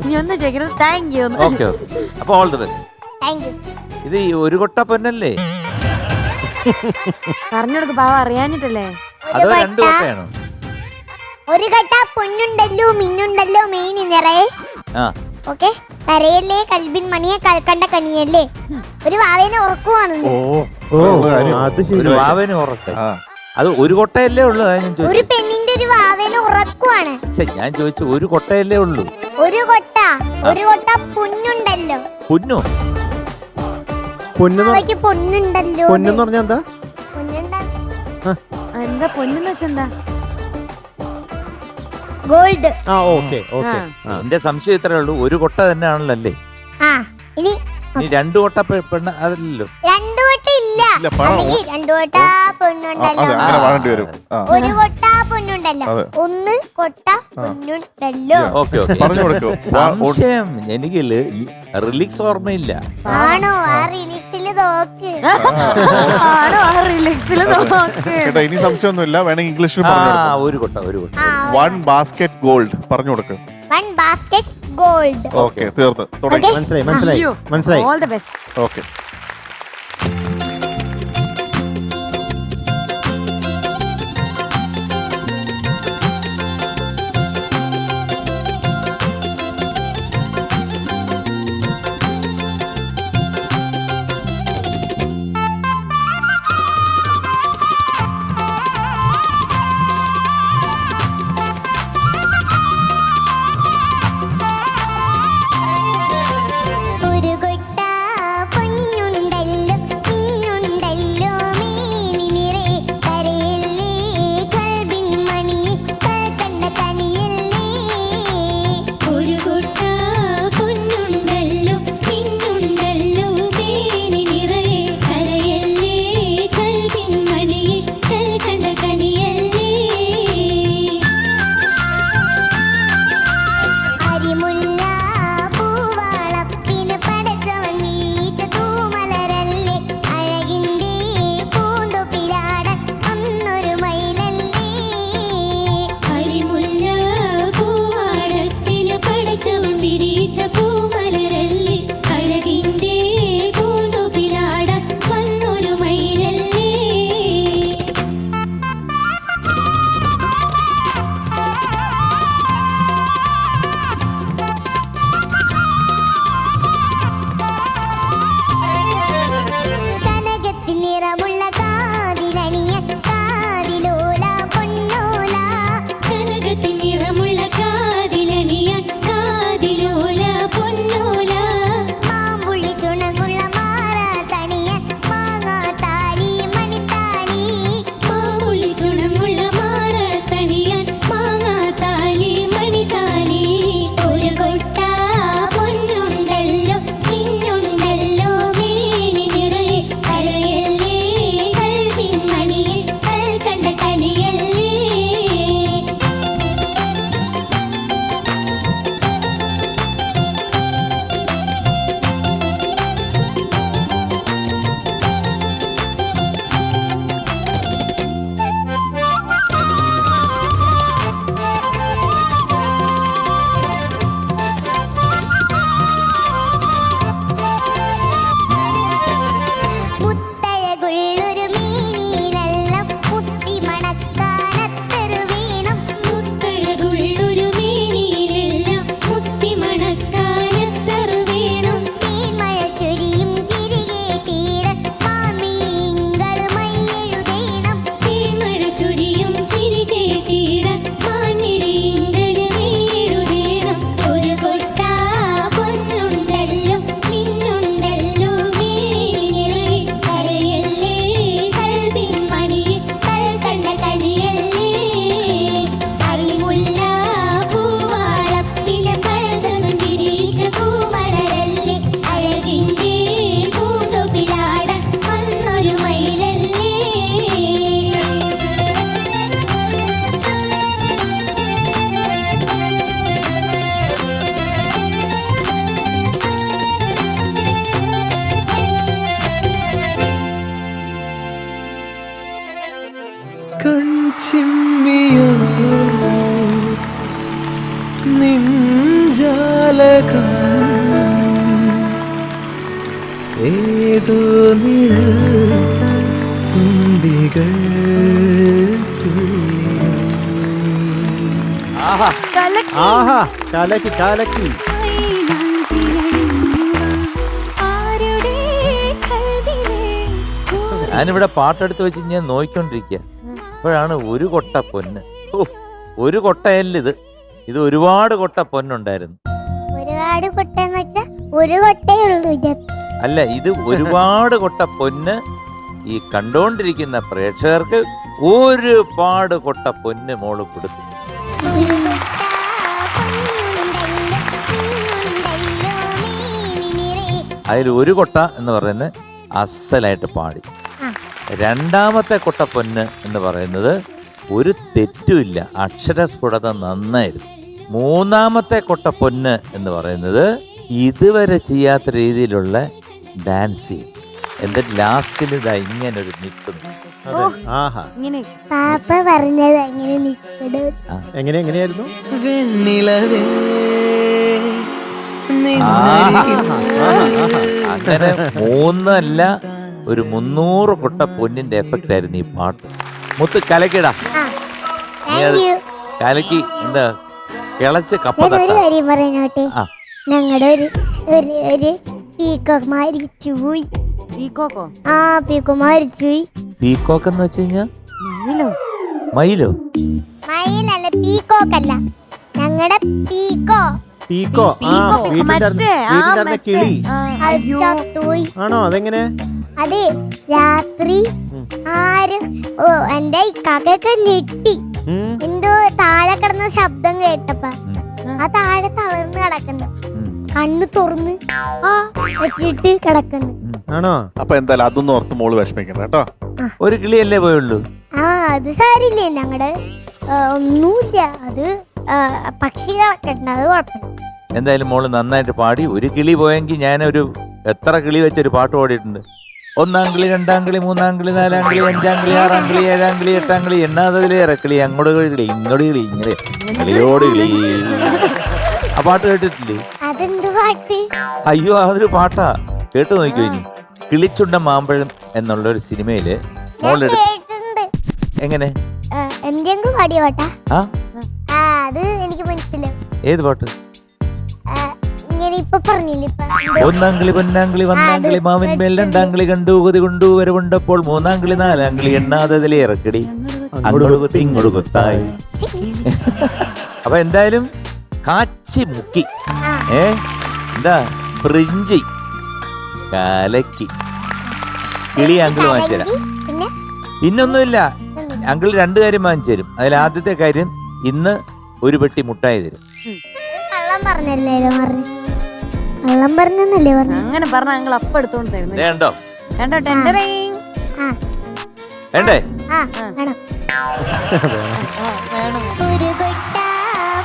ഇനി ഒന്ന് ചോദിക്കരുത്. Thank you. Okay okay. അപ്പൊ all the best. Thank you. ഇത് ഈ ഒരു കൊട്ട പൊന്നല്ലേ? പറഞ്ഞെടുക്ക് പാവ അറിയാനിട്ടല്ലേ. അതോ 2 കൊട്ടയാണോ? ഒരു കട്ട പൊന്നുണ്ടല്ലോ മിന്നുണ്ടല്ലോ മെയിൻ നിറയെ. ആ. ഓക്കെ. കരയല്ലേ കൽബിൻ മണിയെ കൽക്കണ്ട കനിയല്ലേ. ഒരു വാവേനെ ഉറക്കുവാണ്. അത് ഒരു ശരി. വാവന് ഉറക്കം. ആ. അത് ഒരു കൊട്ടയല്ലേ ഉള്ളൂ? അതാ ഞാൻ ഒരു ചോദിച്ചു. പെണ്ണിന്റെ ഒരു വാവേനെ ഉറക്കുവാണ്. ഞാൻ ചോദിച്ചു ഒരു കൊട്ടയല്ലേ ഉള്ളൂ? ഒരു കൊട്ട പൊന്നുണ്ടല്ലോ. പൊന്നു? അവയ്ക്ക് പൊന്നുണ്ടല്ലോ. പൊന്നെന്ന് പറഞ്ഞാ എന്താ? പൊന്നുണ്ട എന്താ പൊന്നെന്ന് വെച്ചെന്താ? ഗോൾഡ്. ആ ഓക്കെ ഓക്കെ. എന്റെ സംശയം ഇത്രേ ഉള്ളൂ, ഒരു കൊട്ട തന്നെ ആണല്ലോ അല്ലേ? ആ ഇനി നീ 2 കൊട്ട പെണ്ണ് അതല്ലല്ലോ. രണ്ടു കൊട്ട ഇല്ല. ഇല്ല, പറ. അല്ലെങ്കിൽ രണ്ടു കൊട്ട പൊന്നുണ്ടല്ലോ. അതെ, അങ്ങനെ പാടേണ്ടി വരും. ഒരു കൊട്ട പൊന്നുണ്ടല്ലോ. അതെ. ഒന്ന് കൊട്ട പൊന്നുണ്ടല്ലോ. Okay okay. പറഞ്ഞു കൊടുക്കൂ. സംശയം എനിക്ക് റിലീക്സ് ഓർമ്മയില്ല. ആണോ? ആ റിലീസില് നോക്ക്. ആണോ ആ റിലാക്സിൽ നോക്ക്. കേട്ടോ, ഇനി സംശയമൊന്നുമില്ല. വേണമെങ്കിൽ ഇംഗ്ലീഷിൽ ആ, പറഞ്ഞു കൊടുക്കും. ഒരു കൊട്ട, ഒരു കൊട്ട. 1 basket gold പറഞ്ഞു കൊടുക്ക്. 1 basket gold. ഓക്കെ, തീർത്ത് തുടങ്ങി. Okay. മനസ്സിലായി. All the best. ഓക്കെ. ഒരു കൊട്ട പൊന്നു കൺചിമ്മിയോ നിഞ്ചാലകം ഏതോ നിഴൽ തുമ്പികൾ ആഹാ ആഹാ കലക്കി കലക്കി. ഞാനിവിടെ പാട്ടെടുത്ത് വെച്ച് ഞാൻ നോക്കിക്കൊണ്ടിരിക്കുക. അപ്പോഴാണ് ഒരു കൊട്ട പൊന്ന്. ഓ, ഒരു കൊട്ടയല്ല ഇത് ഒരുപാട് കൊട്ട പൊന്നുണ്ടായിരുന്നു. ഒരുപാട് കൊട്ടെന്ന് വെച്ചാ ഒരു കൊട്ടേ ഉള്ളൂ. അല്ല, ഇത് ഒരുപാട് കൊട്ട പൊന്ന് ഈ കണ്ടോണ്ടിരിക്കുന്ന പ്രേക്ഷകർക്ക് ഒരുപാട് കൊട്ട പൊന്ന് മോള് കൊടുത്തു. അതിൽ ഒരു കൊട്ട എന്ന് പറയുന്നത് അസലായിട്ട് പാടി. രണ്ടാമത്തെ കൊട്ട പൊന്ന് എന്ന് പറയുന്നത് ഒരു തെറ്റുമില്ല, അക്ഷരസ്ഫുടത നന്നായിരുന്നു. മൂന്നാമത്തെ കൊട്ട പൊന്ന് എന്ന് പറയുന്നത് ഇതുവരെ ചെയ്യാത്ത രീതിയിലുള്ള ഡാൻസ്. എന്നിട്ട് ലാസ്റ്റിൽ ഇതാ ഇങ്ങനെ ഒരു നിൽക്കുന്നു. ആഹാ പാപ്പ പറഞ്ഞത് അങ്ങനെ നിൽക്കണു. എങ്ങനെയായിരുന്നു? അങ്ങനെ മൂന്നല്ല, ഒരു 300 കൊട്ട പൊന്നിന്റെ എഫക്റ്റ് ആയിരുന്നു ഈ പാട്ട്. മുത്ത് കലക്കിടാ, കലക്കി എന്താ കിളച്ച് കപ്പ. ഒരു കാര്യം പറഞ്ഞോട്ടെ, ഞങ്ങളുടെ ഒരു പീക്കോക്ക് മരിച്ചു പോയി. പീക്കോക്കോ? ആ പീക്കോ മരിച്ചു പോയി. പീക്കോക്ക് എന്ന് വെച്ച് കഴിഞ്ഞാ മയിലോ? മയിലല്ല, പീക്കോക്കല്ല, ഞങ്ങളുടെ പീക്കോ. പീക്കോ വീട്ടിന്റെ കിളി അത് ചത്തുപോയി. ആണോ? അതെങ്ങനെ? അതെ, രാത്രി ആരും എന്റെ ഇക്കാക്കൊക്കെ ഞെട്ടി. എന്തോ താഴെ കിടന്ന ശബ്ദം കേട്ടപ്പ ആ താഴെ തളർന്ന് കിടക്കുന്നു, കണ്ണു തുറന്ന് വെച്ചിട്ട് കിടക്കുന്നു. ആണോ? അപ്പൊ എന്തായാലും അതൊന്നും ഓർത്ത് മോള് വിഷമിക്കണ്ട കേട്ടോ. ഒരു കിളിയല്ലേ പോയുള്ളൂ. ആ അത് സാരില്ലേ, ഞങ്ങളുടെ ഒന്നുമില്ല, അത് പക്ഷികളൊക്കെ ഉണ്ട്, അത് കുഴപ്പമില്ല. എന്തായാലും മോള് നന്നായിട്ട് പാടി. ഒരു കിളി പോയെങ്കിൽ ഞാനൊരു എത്ര കിളി വെച്ചൊരു പാട്ട് പാടിയിട്ടുണ്ട്. 1-ാം കിളി, 2-ാം കിളി, 3-ാം കിളി, 4-ാം കിളി, 5-ാം കിളി, 6-ാം കിളി, 7-ാം കിളി, 8-ാം കിളി, എണ്ണാതതിലേറെ കിളി, അങ്ങോട്ട് കിളി, ഇങ്ങോട്ട് കിളി, ഇങ്ങനെ കിളിയോട് കിളി. ആ പാട്ട് കേട്ടിട്ടില്ലേ? അതെന്ത് പാട്ട്? അയ്യോ, അതൊരു പാട്ടാ, കേട്ടു നോക്കിയോ. ഇനി കിളിച്ചുണ്ട മാമ്പഴം എന്നുള്ള ഒരു സിനിമയില് മോളെടുത്ത് എങ്ങനെ എന്തെങ്കിലും പാടിയ പാട്ടാ? ആ അത് എനിക്ക് മനസ്സിലാവും. ഏത് പാട്ട്? ഇങ്ങനെ ഇപ്പൊ പറഞ്ഞില്ലേ, 1-ാം കിളി, 1-ാം കിളി, 1-ാം കിളി, മാവിന്മേൽ 2-ാം കിളി കണ്ടു കൊതി കൊണ്ടു വരവുണ്ടപ്പോൾ 3-ാം കിളി, 4-ാം കിളി, എണ്ണാതതിലേറെ കിളി, അങ്ങോട്ട് കുത്തി ഇങ്ങോട്ട് കുത്തായി. അപ്പൊ എന്തായാലും കാച്ചി മുക്കി എന്താ സ്പ്രിഞ്ചി കലക്കി കിളി അങ്കിള് വാങ്ങിച്ചു തരാം. പിന്നൊന്നുമില്ല, അങ്കിൾ 2 കാര്യം വാങ്ങിച്ചു തരും. അതിൽ ആദ്യത്തെ കാര്യം, ഇന്ന് ഒരു പെട്ടി മുട്ടായി തരും. കള്ളം പറഞ്ഞല്ലേ പറഞ്ഞു? കള്ളം പറഞ്ഞല്ലേ പറഞ്ഞു? അങ്ങനെ പറഞ്ഞ ഞങ്ങൾ അപ്പം എടുത്തോണ്ട് തരുന്നു. വേണ്ടോ? വേണ്ടോ? ടെൻഡറേ വേണ്ടേ? വേണം. ഒരു കൊട്ട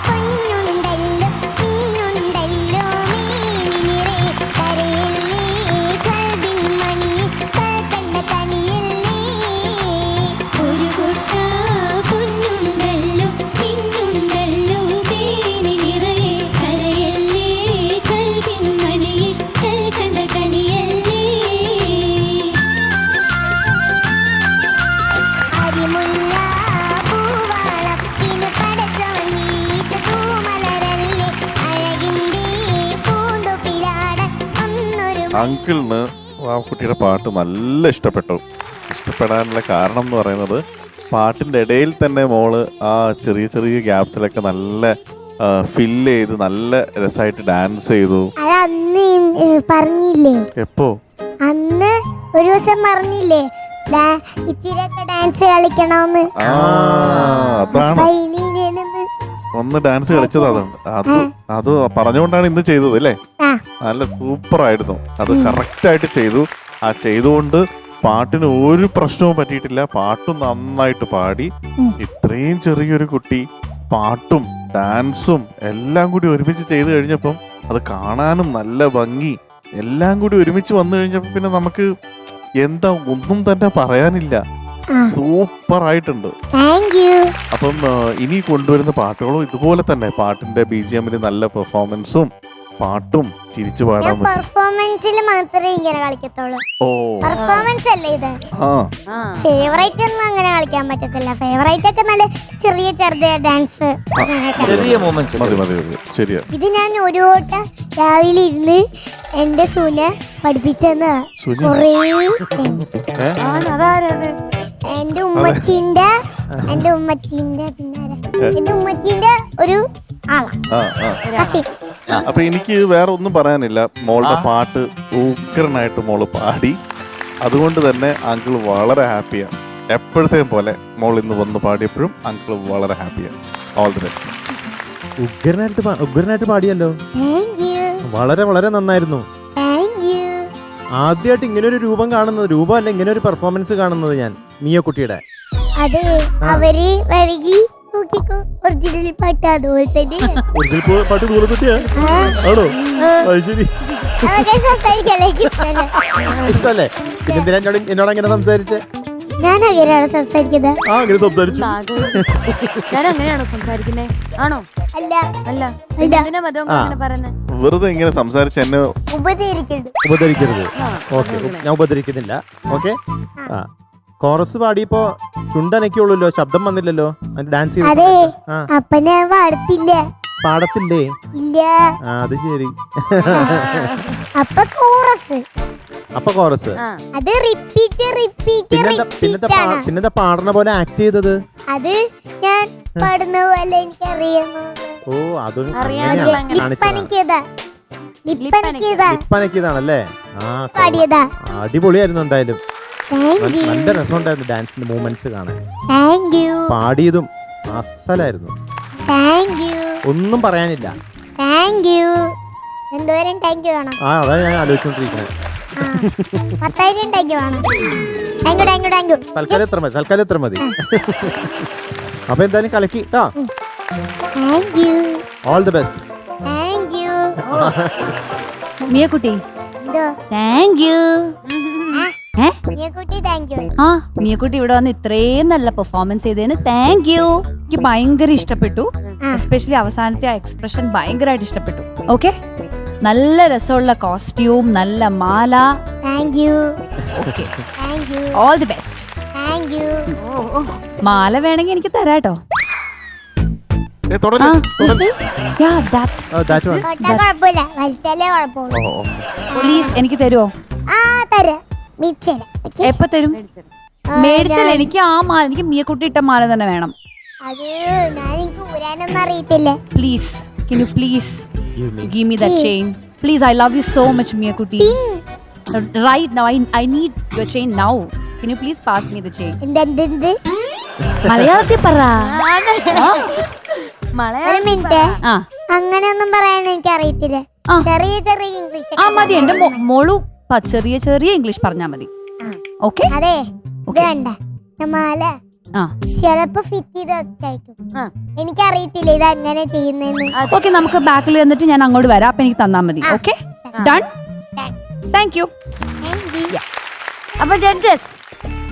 പൊന്നുണ്ടല്ലോ, പിന്നുണ്ടല്ലോ നീനിറേ, കരയല്ലേ കൽവിൻ മണി, കൽക്കണ്ട കനിയല്ലേ. ഒരു കൊട്ട പൊന്നുണ്ടല്ലോ, പിന്നുണ്ടല്ലോ തേനി നിറയെ, കരയല്ലേ കൽവിൻ മണിയെ, കൽക്കണ്ട കനിയല്ലേ. അരിമുല്ല പൂവാളപ്പിന് പടച്ചോൻ വീഴ്ച തൂമലരല്ലേ, അഴകിന്റെ പൂന്തൊപ്പിലാടാൻ ഒന്നൊരു അങ്കിളിന് ആ കുട്ടിയുടെ പാട്ട് നല്ല ഇഷ്ടപ്പെട്ടു. ഇഷ്ടപ്പെടാനുള്ള കാരണം എന്ന് പറയുന്നത്, പാട്ടിൻ്റെ ഇടയിൽ തന്നെ മോള് ആ ചെറിയ ചെറിയ ഗ്യാപ്സിലൊക്കെ നല്ല ഫില്ല് ചെയ്ത് നല്ല രസമായിട്ട് ഡാൻസ് ചെയ്തു. അത് അന്ന് പറഞ്ഞില്ലേ, എപ്പോ? അന്ന് ഒരു ദിവസം പറഞ്ഞില്ലേ ഇച്ചിരിയൊക്കെ ഡാൻസ് കളിക്കണമെന്ന്. അതാണ് ഒന്ന് ഡാൻസ് കളിച്ചത്. അത് പറഞ്ഞുകൊണ്ടാണ് ഇന്ന് ചെയ്തത് അല്ലേ? നല്ല സൂപ്പർ ആയിരുന്നു. അത് കറക്റ്റ് ആയിട്ട് ചെയ്തു. ആ ചെയ്തുകൊണ്ട് പാട്ടിന് ഒരു പ്രശ്നവും പറ്റിയിട്ടില്ല. പാട്ടും നന്നായിട്ട് പാടി. ഇത്രയും ചെറിയൊരു കുട്ടി പാട്ടും ഡാൻസും എല്ലാം കൂടി ഒരുമിച്ച് ചെയ്തു കഴിഞ്ഞപ്പം അത് കാണാനും നല്ല ഭംഗി, എല്ലാം കൂടി ഒരുമിച്ച് വന്നു കഴിഞ്ഞപ്പോൾ പിന്നെ നമുക്ക് എന്താ ഒന്നും തന്നെ പറയാനില്ല. സൂപ്പർ ആയിട്ടുണ്ട്. Thank you. അപ്പം ഇനി കൊണ്ടുവരുന്ന പാട്ടുകളും ഇതുപോലെ തന്നെ പാട്ടിന്റെ BGM-ല് നല്ല പെർഫോമൻസും പാട്ടും ചിരിച്ചു പാടാൻ ഞാൻ പറ്റും. പെർഫോമൻസിൽ മാത്രമേ ഇങ്ങനെ കളിക്കത്തുള്ളൂ. ഓ പെർഫോമൻസ് അല്ലേ ഇത്. ആ ഫേവറേറ്റ് ഒന്നും അങ്ങനെ കളിക്കാൻ പറ്റത്തില്ല. ഫേവറേറ്റ് ഒക്കെ നല്ല ചെറിയ ചെറുത ഡാൻസ്. ചെറിയ മൊമെന്റ്സ്. മതി മതി മതി ശരിയാ. ഇത് ഞാൻ ഒരു വട്ടം രാവിലെ ഇരുന്ന് എന്റെ സൂനെ പഠിപ്പിച്ചെന്ന് കൊറേ അതാരത്? എന്റെ ഉമ്മച്ചീന്റെ ഒരു ആളാ ആ ആ കസിൻ. അപ്പൊ എനിക്ക് വേറെ ഒന്നും പറയാനില്ല. മോളുടെ പാട്ട് ഉഗ്രനായിട്ട് മോള് പാടി. അതുകൊണ്ട് തന്നെ അങ്കിൾ വളരെ ഹാപ്പിയാണ്. എപ്പോഴത്തെയും പോലെ മോൾ ഇന്ന് വന്ന് പാടിയപ്പോഴും അങ്കിൾ വളരെ ഹാപ്പിയാണ്. All the best. ഉഗ്രനായിട്ട് പാടിയല്ലോ. Thank you. വളരെ വളരെ നന്നായിരുന്നു. Thank you. ആദ്യമായിട്ട് ഇങ്ങനെ ഒരു രൂപം കാണുന്നത്, രൂപമല്ല ഇങ്ങനെ ഒരു പെർഫോമൻസ് കാണുന്നത് ഞാൻ മിയ കുട്ടിയുടെ. അതെ, അവര് വഴുകി നോക്കിക്കോ. ഒറിജിനൽ പാട്ട് അതുപോലെ തന്നെ. ഒറിജിനൽ പാട്ട് ഇതുപോലെ തന്നെയാ? ആണോ? അത് ശരി. അതൊക്കെ സംസാരിക്കാനേ ഇഷ്ടമല്ല. ഇഷ്ടല്ലേ? പിന്നെ എന്തിനാ എന്നോട് അങ്ങനെ സംസാരിച്ചേ? ഞാൻ അങ്ങനെയാണോ സംസാരിക്കുന്നത്? ആ അങ്ങനെ സംസാരിച്ചു. ഞാൻ അങ്ങനെയാണോ സംസാരിക്കുന്നേ? ആണോ? അല്ല അല്ല. അല്ല. എന്തിനാ മതം അങ്ങനെ പറയുന്നത്? വെറുതെ ഇങ്ങനെ സംസാരിച്ച് എന്നെ ഉപദേശിക്കുന്നുണ്ട്. ഉപദ്രവിക്കരുത്. ഓക്കെ, ഞാൻ ഉപദ്രവിക്കുന്നില്ല. ഓക്കെ. ആ കോറസ് പാടിയപ്പോ ചുണ്ടനക്കുള്ളല്ലോ, ശബ്ദം വന്നില്ലല്ലോ. ഡാൻസ് അതെ, ആ അപ്പൊ ഞാൻ പാടത്തില്ല. പാടത്തില്ലേ? ഇല്ല. ആ അത് ശരി. അപ്പൊ കോറസ്. അപ്പൊ കോറസ് അത് റിപ്പീറ്റ് ആണ്. പിന്നെന്താ പാടുന്ന പോലെ ആക്ട് ചെയ്തത്? അത് ഞാൻ പാടുന്ന പോലെ എനിക്കറിയാമോ. ഓ അതൊരു ലിപ്പനക്കിയതാണല്ലേ? ആ പാടിയതാ. അടിപൊളിയായിരുന്നു. എന്തായാലും താങ്ക് യു. നല്ല രസമുണ്ടായിരുന്നു ഡാൻസിന്റെ മൂവ്മെന്റ്സ് കാണാൻ. Thank you. പാടിയതും അസലായിരുന്നു. Thank you. ഒന്നും പറയാനില്ല. Thank you. എന്തോരം താങ്ക് യു വേണം? ആ അതാ ഞാൻ ആലോചിച്ചോണ്ടിരിക്കുന്നത്. 10,000 താങ്ക് യു വേണം. Thank you. തൽക്കാലം എത്ര മതി. അപ്പൊ എന്തായാലും കലക്കി കേട്ടോ. Thank you. All the best. Thank you. മിയക്കുട്ടി എന്തോ? Thank you. കുട്ടി താങ്ക് യു. ആ മിയക്കുട്ടി ഇവിടെ വന്ന് ഇത്രയും നല്ല പെർഫോമൻസ് ചെയ്തതിന് താങ്ക് യു. എനിക്ക് ഭയങ്കര ഇഷ്ടപ്പെട്ടു. എസ്പെഷ്യലി അവസാനത്തെ ആ എക്സ്പ്രഷൻ ഭയങ്കരമായിട്ട് ഇഷ്ടപ്പെട്ടു. ഓക്കെ, നല്ല രസമുള്ള കോസ്റ്റ്യൂം, നല്ല മാല. Thank you. Okay, thank you. All the best. Thank you. മാല വേണമെങ്കിൽ എനിക്ക് തരാട്ടോ. കുഴപ്പമില്ല, വലിച്ചാലേ കുഴപ്പമുള്ളൂ. പ്ലീസ് എനിക്ക് തരുമോ? ആ തരാം. മിച്ചം എപ്പോ തരും? മേടിച്ചാൽ എനിക്ക് ആ മാല, എനിക്ക് മിയക്കുട്ടി ഇട്ട മാല തന്നെ വേണം. അത് ഞാൻ എനിക്ക് ഊരാനൊന്നും അറിയത്തില്ല. Please, can you please give me that chain? Please, I love you so much, Miyakutti. Right now, I need your chain now. Can you please pass me the chain? എന്ത് മലയാളത്തിൽ പറ. ഒരു മിനിറ്റ്. അങ്ങനെയൊന്നും പറയാൻ എനിക്ക് അറിയത്തില്ല. ചെറിയ ചെറിയ ഇംഗ്ലീഷ്. ആ മതി, എന്റെ മോളു ചെറിയ ചെറിയ ഇംഗ്ലീഷ് പറഞ്ഞാ മതി. ഓക്കെ. അതെ, ഇത് കണ്ട മാല ചിലപ്പോ ഫിറ്റ് ചെയ്ത് വെച്ചേക്കും. എനിക്കറിയത്തില്ല ഇത് അങ്ങനെ ചെയ്യുന്നതെന്ന്. ഓക്കെ, നമുക്ക് ബാക്കിൽ വന്നിട്ട് ഞാൻ അങ്ങോട്ട് വരാം. അപ്പൊ എനിക്ക് തന്നാ മതി. Okay, done. Thank you. അപ്പൊ ജഡ്ജസ്,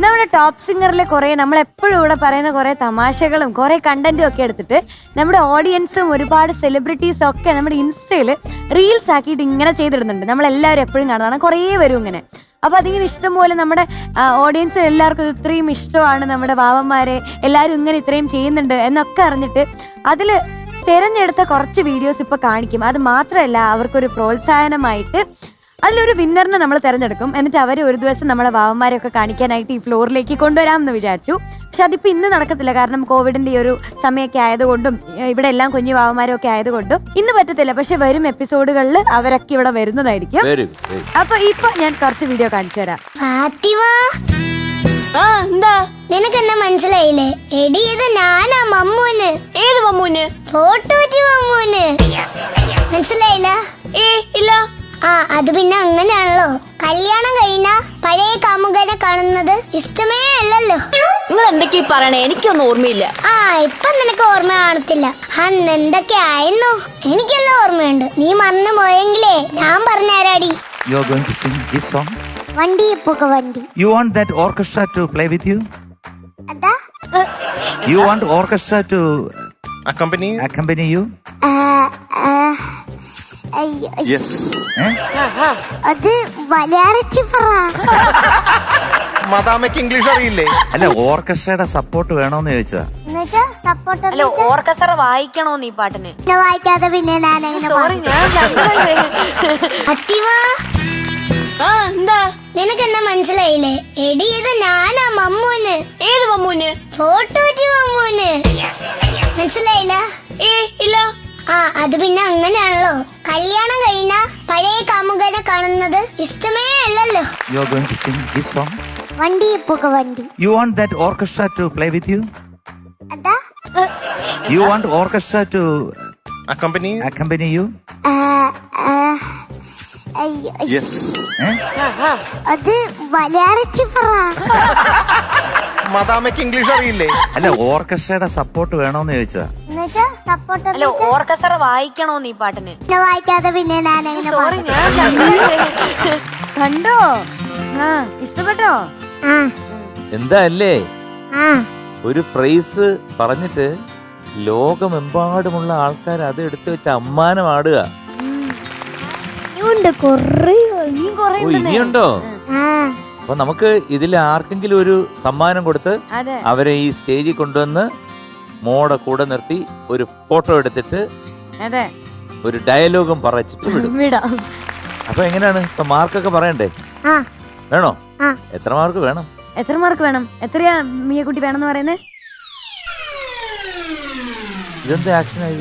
നമ്മുടെ ടോപ്പ് സിംഗറിലെ കുറെ നമ്മൾ എപ്പോഴും ഇവിടെ പറയുന്ന കുറെ തമാശകളും കുറെ കണ്ടന്റും ഒക്കെ എടുത്തിട്ട് നമ്മുടെ ഓഡിയൻസും ഒരുപാട് സെലിബ്രിറ്റീസും ഒക്കെ നമ്മുടെ ഇൻസ്റ്റയിൽ റീൽസ് ആക്കിയിട്ട് ഇങ്ങനെ ചെയ്തിടുന്നുണ്ട്. നമ്മളെല്ലാവരും എപ്പോഴും കാണുന്നതാണ്, കുറേ വരും ഇങ്ങനെ. അപ്പോൾ അതിങ്ങനെ ഇഷ്ടംപോലെ നമ്മുടെ ഓഡിയൻസിന് എല്ലാവർക്കും ഇത്രയും ഇഷ്ടമാണ് നമ്മുടെ വാവന്മാരെ, എല്ലാവരും ഇങ്ങനെ ഇത്രയും ചെയ്യുന്നുണ്ട് എന്നൊക്കെ അറിഞ്ഞിട്ട് അതിൽ തിരഞ്ഞെടുത്ത കുറച്ച് വീഡിയോസ് ഇപ്പോൾ കാണിക്കും. അത് മാത്രമല്ല, അവർക്കൊരു പ്രോത്സാഹനമായിട്ട് അതിലൊരു വിന്നറിനെ നമ്മൾ തിരഞ്ഞെടുക്കും. എന്നിട്ട് അവർ ഒരു ദിവസം നമ്മുടെ വാവന്മാരെയൊക്കെ കാണിക്കാനായിട്ട് ഈ ഫ്ലോറിലേക്ക് കൊണ്ടുവരാമെന്ന് വിചാരിച്ചു. പക്ഷെ അതിപ്പോൾ ഇന്ന് നടക്കത്തില്ല, കാരണം കോവിഡിന്റെ ഈ ഒരു സമയമൊക്കെ ആയതുകൊണ്ടും ഇവിടെ എല്ലാം കുഞ്ഞു വാവന്മാരൊക്കെ ആയതുകൊണ്ടും ഇന്ന് പറ്റത്തില്ല. പക്ഷെ വരും എപ്പിസോഡുകളിൽ അവരൊക്കെ ഇവിടെ വരുന്നതായിരിക്കും. അപ്പൊ ഇപ്പൊ ഞാൻ കുറച്ച് വീഡിയോ കാണിച്ചു തരാം. എന്താ നിനക്ക് എന്നെ മനസ്സിലായില്ലേ? എടി ഇത് ഞാനാ, മമ്മൂന്. ഏത് മമ്മൂന്? ഫോട്ടോ മമ്മൂന്. മനസ്സിലായില്ല? ഇല്ല. ആ അത് പിന്നെ അങ്ങനെയാണല്ലോ, കല്യാണം കഴിഞ്ഞ പഴയ കാമുകനെ കാണുന്നത് ഇഷ്ടമേ അല്ലല്ലോ. നിങ്ങൾ എന്തൊക്കെയാ പറയണേ? എനിക്കൊന്നും ഓർമ്മയില്ല. ആ ഇപ്പൊ നിനക്ക് ഓർമ്മ കാണത്തില്ല. അന്ന് എന്തൊക്കെ ആയിരുന്നു എനിക്കെല്ലാം ഓർമ്മയുണ്ട്. നീ മറന്നു പോയെങ്കിലേ ഞാൻ പറഞ്ഞാരാടി. You are going to sing this song? വണ്ടി പോക വണ്ടി. You want that orchestra to play with you? അതാ you want orchestra to accompany accompany you? അയ്യോ അത് മലയാളത്തിൽ പറ. മദാമയ്ക്ക് ഇംഗ്ലീഷ് അറിയില്ലേ? അല്ല, ഓർക്കസ്ട്രയുടെ സപ്പോർട്ട് വേണോന്ന് ചോദിച്ചതാ. എന്നിട്ട് സപ്പോർട്ട് അല്ല ഓർക്കസ്ട്ര വായിക്കണോന്ന് ഈ പാട്ടിന്? വായിക്കാതെ പിന്നെ ഞാൻ സോറി ഞാൻ അത്തിവാ ആ എന്താ? നിനക്ക് എന്നെ മനസ്സിലായില്ലേ? എടി ഇത് ഞാനാ മമ്മൂന്. ഏത് മമ്മൂന്? ഫോട്ടോ വെച്ച് മമ്മൂന്. മനസ്സിലായില്ല? ഇല്ല. ആ അത് പിന്നെ അങ്ങനെയാണല്ലോ. കല്യാണം കഴിഞ്ഞ പഴയ കാമുകനെ കാണുന്നത് ഇഷ്ടമേ അല്ലല്ലോ. You are going to sing this song? വണ്ടി പോക വണ്ടി. You want that orchestra to play with you? അതാ You want orchestra to accompany you? അയ്യോ Eh? അത് മലയാളത്തിൽ പറ. മദാമയ്ക്ക് ഇംഗ്ലീഷ് അറിയില്ലേ? അല്ല, ഓർക്കസ്ട്രയുടെ സപ്പോർട്ട് വേണോന്ന് ചോദിച്ചതാ. എന്നിട്ട് സപ്പോർട്ട് അല്ല ഓർക്കസ്ട്ര വായിക്കണോന്ന് ഈ പാട്ടിന്? വായിക്കാതെ പിന്നെ ഞാൻ സോറി ഞാൻ കണ്ടോ? ആ ഇഷ്ടപ്പെട്ടോ? ആ എന്താ അല്ലേ, ആ ഒരു ഫ്രേസ് പറഞ്ഞിട്ട് ലോകമെമ്പാടുമുള്ള ആൾക്കാർ അത് എടുത്തു വെച്ച് അമ്മാനമാടുക. ഉണ്ട് കൊറേ. ഇനിയും കൊറേ ഓ, ഇനിയുണ്ടോ? ആ അപ്പൊ നമുക്ക് ഇതിൽ ആർക്കെങ്കിലും ഒരു സമ്മാനം കൊടുത്ത് അതെ അവരെ ഈ സ്റ്റേജിൽ കൊണ്ടുവന്ന് മോടെ കൂടെ നിർത്തി ഒരു ഫോട്ടോ എടുത്തിട്ട് അതെ ഒരു ഡയലോഗും പറച്ചിട്ട് വിടും. വിടാം. അപ്പൊ എങ്ങനെയാണ് ഇപ്പൊ മാർക്കൊക്കെ പറയണ്ടേ? ആ വേണോ? ആ. എത്ര മാർക്ക് വേണം? എത്ര മാർക്ക് വേണം? എത്രയാ മിയക്കുട്ടി വേണമെന്ന് പറയുന്നത്? ഇതെന്ത് ആക്ഷനായി?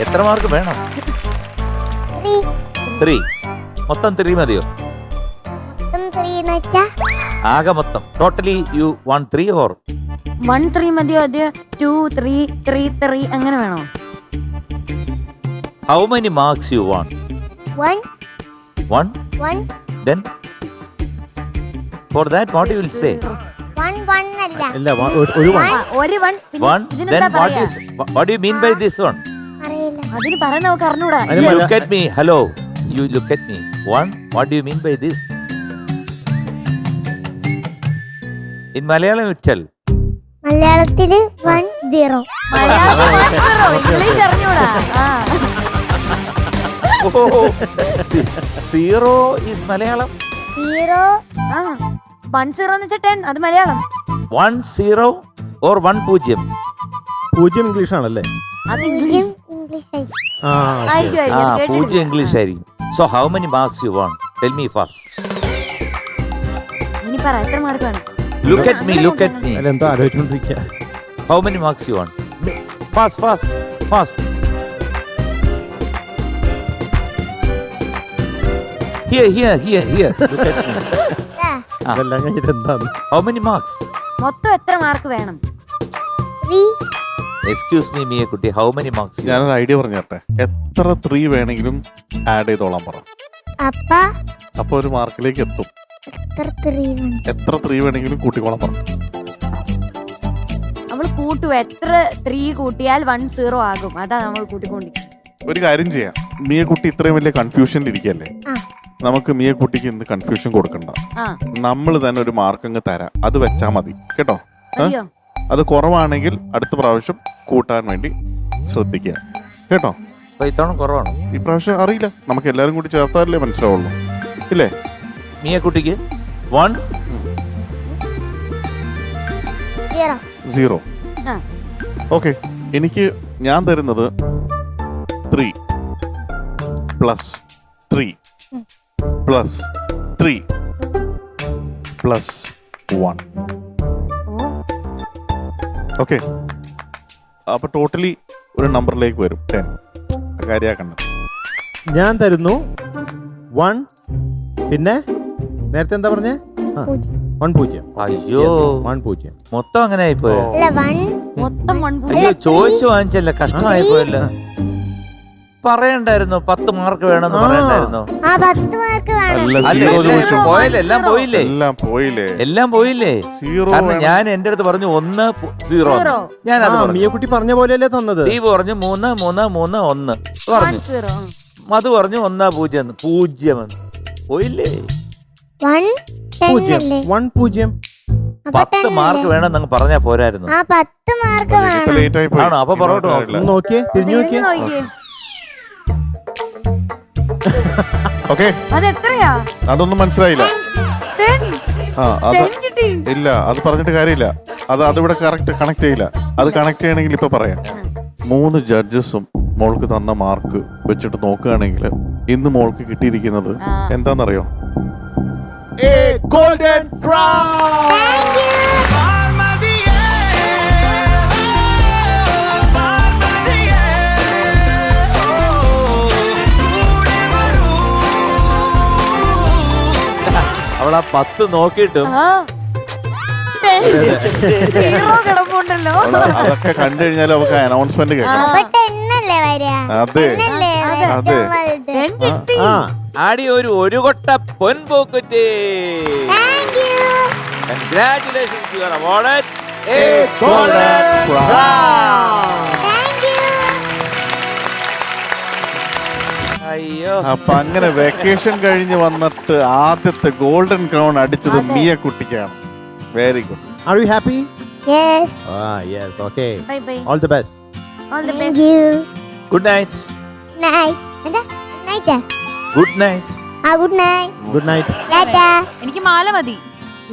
എത്ര മാർക്ക് വേണം? 3. മൊത്തം 3 മതിയോ? മൊത്തം 3 എന്ന് വെച്ചാ ആകെ മൊത്തം ടോട്ടലി യു 1 3 ഓർ 1 3 മതിയോ? അത് 2 3 3 3 അങ്ങനെ വേണോ? How many marks you want? 1 1. 1 Then for that what you will say? 1 1 അല്ല. ഇല്ല ഒരു one. ഒരു 1 പിന്നെ 1. ഇതിനെന്താ Then what പറയാ? is what do you mean by this one? അറിയില്ല. അതിന് പറയുന്ന നമുക്ക് അറിഞ്ഞൂടാ. അതിന് You look at me. Hello. You look at me. 1. What do you mean by this? In Malayalam you tell. മലയാളത്തില് 1 0. ഇംഗ്ലീഷ് അറിഞ്ഞൂടാ. ആ. Oh, 0 is Malayalam. 0 ആ 1 0 എന്ന് വെച്ചാൽ 10 അത് മലയാളം. 1 0 or 1 0. 0 ഇംഗ്ലീഷ് ആണല്ലേ? അത് ഇംഗ്ലീഷ് ഇംഗ്ലീഷ് ആയി. ആ ആയിരിക്കും ആ, ആയിരിക്കും. 0 ഇംഗ്ലീഷ് ആയിരിക്കും. So how many marks you want? Tell me fast. ഇനി പറ എത്ര മാർക്ക് വേണം? Look at me. Look at me. അല്ല എന്തോ ആലോചിച്ചോണ്ടിരിക്കുക. How many marks you want? Fast, fast, fast. Here. Look at me. അതെല്ലാം കഴിഞ്ഞിട്ട് എന്താണ്? How many marks? മൊത്തം എത്ര മാർക്ക് വേണം? 3 Excuse me, Mia Kutti. How many marks you want? ഞാനൊരു idea പറഞ്ഞിട്ടെ. എത്ര 3 വേണമെങ്കിലും ആഡ് ചെയ്തോളാൻ പറ. അപ്പ അപ്പൊ ഒരു മാർക്കിലേക്ക് എത്തും. എത്ര 3 വേണം? എത്ര 3 വേണമെങ്കിലും കൂട്ടിക്കോളാൻ പറ. നമ്മൾ കൂട്ടും. എത്ര 3 കൂട്ടിയാൽ 1 0 ആകും. അതാ നമ്മൾ കൂട്ടിക്കൊണ്ടിരിക്കും. ഒരു കാര്യം ചെയ്യാം. മിയ കുട്ടി ഇത്രയും വലിയ കൺഫ്യൂഷനിൽ ഇരിക്കല്ലേ, ആ. നമുക്ക് മിയ കുട്ടിക്ക് ഇന്ന് കൺഫ്യൂഷൻ കൊടുക്കണ്ട. ആ നമ്മൾ തന്നെ ഒരു മാർക്ക് അങ്ങ് തരാം. അത് വെച്ചാ മതി കേട്ടോ. മതിയോ? അത് കുറവാണെങ്കിൽ അടുത്ത പ്രാവശ്യം കൂട്ടാൻ വേണ്ടി ശ്രദ്ധിക്കുക കേട്ടോ. അപ്പൊ ഇത്തവണ കുറവാണോ? ഈ പ്രാവശ്യം അറിയില്ല, നമുക്ക് എല്ലാരും കൂടി ചേർത്താലേ മനസ്സിലാവുള്ളൂ ഇല്ലേ? Mia Kuttiക്ക് 1 0. 0. ആ. ഓക്കെ, എനിക്ക് ഞാൻ തരുന്നത് 3 പ്ലസ് 3 പ്ലസ് 3 പ്ലസ് 1. ഓക്കെ, അപ്പൊ ടോട്ടലി ഒരു നമ്പറിലേക്ക് വരും 10. കാര്യാക്കണ്ട. ഞാൻ തരുന്നു 1 പിന്നെ നേരത്തെ എന്താ പറഞ്ഞേ? 1 0. അയ്യോ, 1 0. മൊത്തം അങ്ങനെ ആയിപ്പോയോ? അല്ല 1 മൊത്തം 1 അയ്യോ, ചോദിച്ചു വാങ്ങിച്ചല്ലേ, കഷ്ടമായിപ്പോയല്ലോ. പറയണ്ടായിരുന്നു 10 മാർക്ക് വേണമെന്ന് പറയണ്ടായിരുന്നു. ആ 10 മാർക്ക് വേണം. അല്ല, അല്ല, 0 എല്ലാം ചോദിച്ചു. പോയില്ലേ? എല്ലാം പോയില്ലേ? എല്ലാം പോയില്ലേ? 0 കാരണം ഞാൻ എന്റെ അടുത്ത് പറഞ്ഞു 1 0. ഞാൻ അത് പറഞ്ഞു. മിയക്കുട്ടി പറഞ്ഞ പോലെയല്ലേ തന്നത്? ദീപ് പറഞ്ഞു 3 3 3 1 പറഞ്ഞു. 0. മധു പറഞ്ഞു 1 0 0 പോയില്ലേ? 1 10 അല്ലേ? 1 0. 10 മാർക്ക് വേണം നിങ്ങൾ പറഞ്ഞാ പോരായിരുന്നു. ആ 10 മാർക്ക് വേണം. ലേറ്റ് ആയി പോയി. ആണോ? അപ്പൊ പുറകോട്ട് നോക്ക്. ഒന്ന് നോക്കിയേ, തിരിഞ്ഞു നോക്കിയേ. ഓക്കെ, അതെത്രയാ? അതൊന്നും മനസ്സിലായില്ല. ആ അത് ഇല്ല, അത് പറഞ്ഞിട്ട് കാര്യമില്ല. അതിവിടെ കറക്റ്റ് കണക്ട് ചെയ്യില്ല. അത് കണക്ട് ചെയ്യണമെങ്കിൽ ഇപ്പൊ പറയാം. 3 ജഡ്ജസും മോൾക്ക് തന്ന മാർക്ക് വെച്ചിട്ട് നോക്കുകയാണെങ്കിൽ ഇന്ന് മോൾക്ക് കിട്ടിയിരിക്കുന്നത് എന്താണെന്നറിയോ? ഗോൾഡൻ അവൾ ആ 10 നോക്കിയിട്ടും കിടപ്പുണ്ടല്ലോ. അതൊക്കെ കണ്ടു കഴിഞ്ഞാൽ അവർക്ക് അനൗൺസ്മെന്റ് കേൾക്കാം. അപ്പൊ 10 അല്ലേ വരിക? അതെ 10 അല്ലേ അതെ. ഏറ്റവും വലുത്? ആടി ഒരു കൊട്ട പൊൻപൂക്കുറ്റി. Thank you. Congratulations, you are awarded a golden crown. Thank you. അയ്യോ, അപ്പൊ അങ്ങനെ വെക്കേഷൻ കഴിഞ്ഞ് വന്നിട്ട് ആദ്യത്തെ ഗോൾഡൻ ക്രൗൺ അടിച്ചത് മിയ കുട്ടിക്കാണ്. Very good. Are you happy? Yes. Yes, okay. Bye bye. All the best. All the Thank best. you. good night. Night. എന്താ? Night ആ? Good night. ആ, good night. Good night. Tata. എനിക്ക് മാല മതി.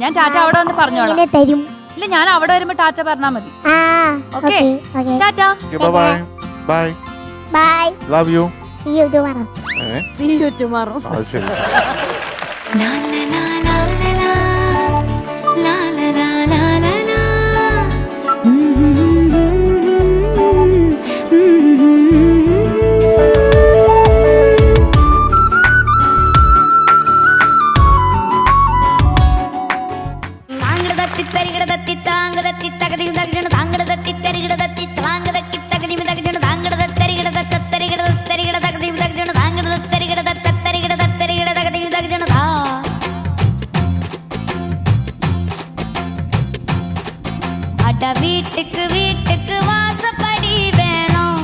ഞാൻ ടാറ്റ അവിടെ വന്ന് പറഞ്ഞോളാം. എങ്ങനെ തരും? ഇല്ല, ഞാൻ അവിടെ വരുമ്പോ ടാറ്റ പറഞ്ഞാ മതി. ആ, okay okay, okay. Tata. Bye bye. Bye. Love you. See you tomorrow. See you tomorrow. അത് ശരി. வீட்டுக்கு வீட்டுக்கு வாசப்படி வேணும்,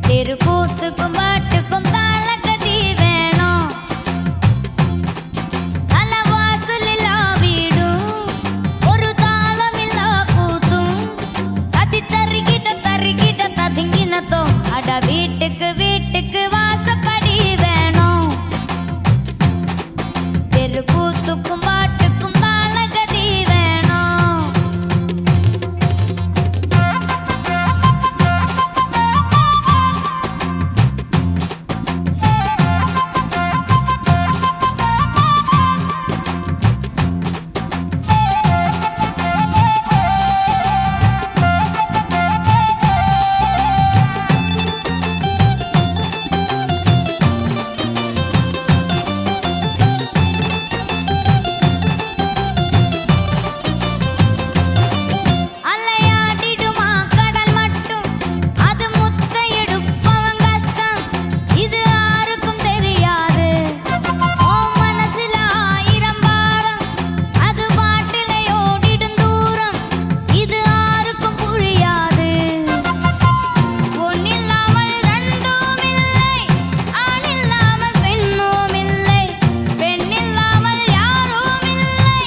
தெருக்கூத்துக்கும் பாட்டுக்கும் தாளகதி வேணும், நல்ல வாசலில்லா வீடும் ஒரு தாளமில்லா கூத்தும், தத்தி தருகிட ததுங்கினதோ. அட வீட்டுக்கு வீட்டுக்கு வாசப்படி வேணும், தெருக்கூத்துக்கும் பாட்டுக்கும் தாளகதி வேணும். அலையாடிடுமா கடல் மட்டும், அது முத்தையெடுப்பவன் கஷ்டம், இது யாருக்கும் தெரியாது. உன் மனசுல 1000 பாரம், அது பாட்டிலே ஓடிடும் தூரம், இது யாருக்கும் புரியாது. பொன்னில்லாமல் ரெண்டும் இல்லை, ஆணில்லாமல் பெண்ணும் இல்லை, பெண்ணில்லாமல் யாரும் இல்லை,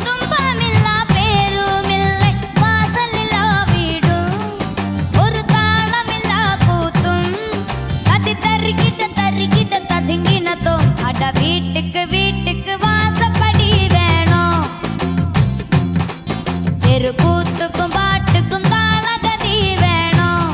துன்பமில்லா பேரும் இல்லை, வாசலில்லா வீடும் ஒரு தாளமில்லா கூத்தும், அது தருகிட ததுங்கினதோ. அட வீட்டுக்கு வீட்டுக்கு வாசப்படி வேணும், தெரு கூத்துக்கும் பாட்டுக்கும் தாளகதி வேணும்.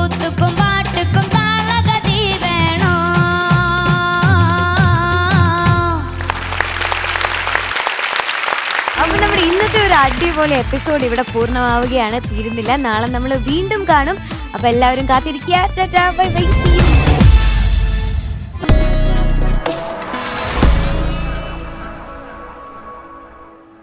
കൂത്തുക്കും പാട്ടുക്കും താളഗതി വേണോ. അപ്പൊ നമ്മുടെ ഇന്നത്തെ ഒരു അടിപൊളി എപ്പിസോഡ് ഇവിടെ പൂർണ്ണമാവുകയാണ്. തീരുന്നില്ല. നാളെ നമ്മൾ വീണ്ടും കാണും. അപ്പൊ എല്ലാവരും കാത്തിരിക്കുക. Tata, bye bye, see U.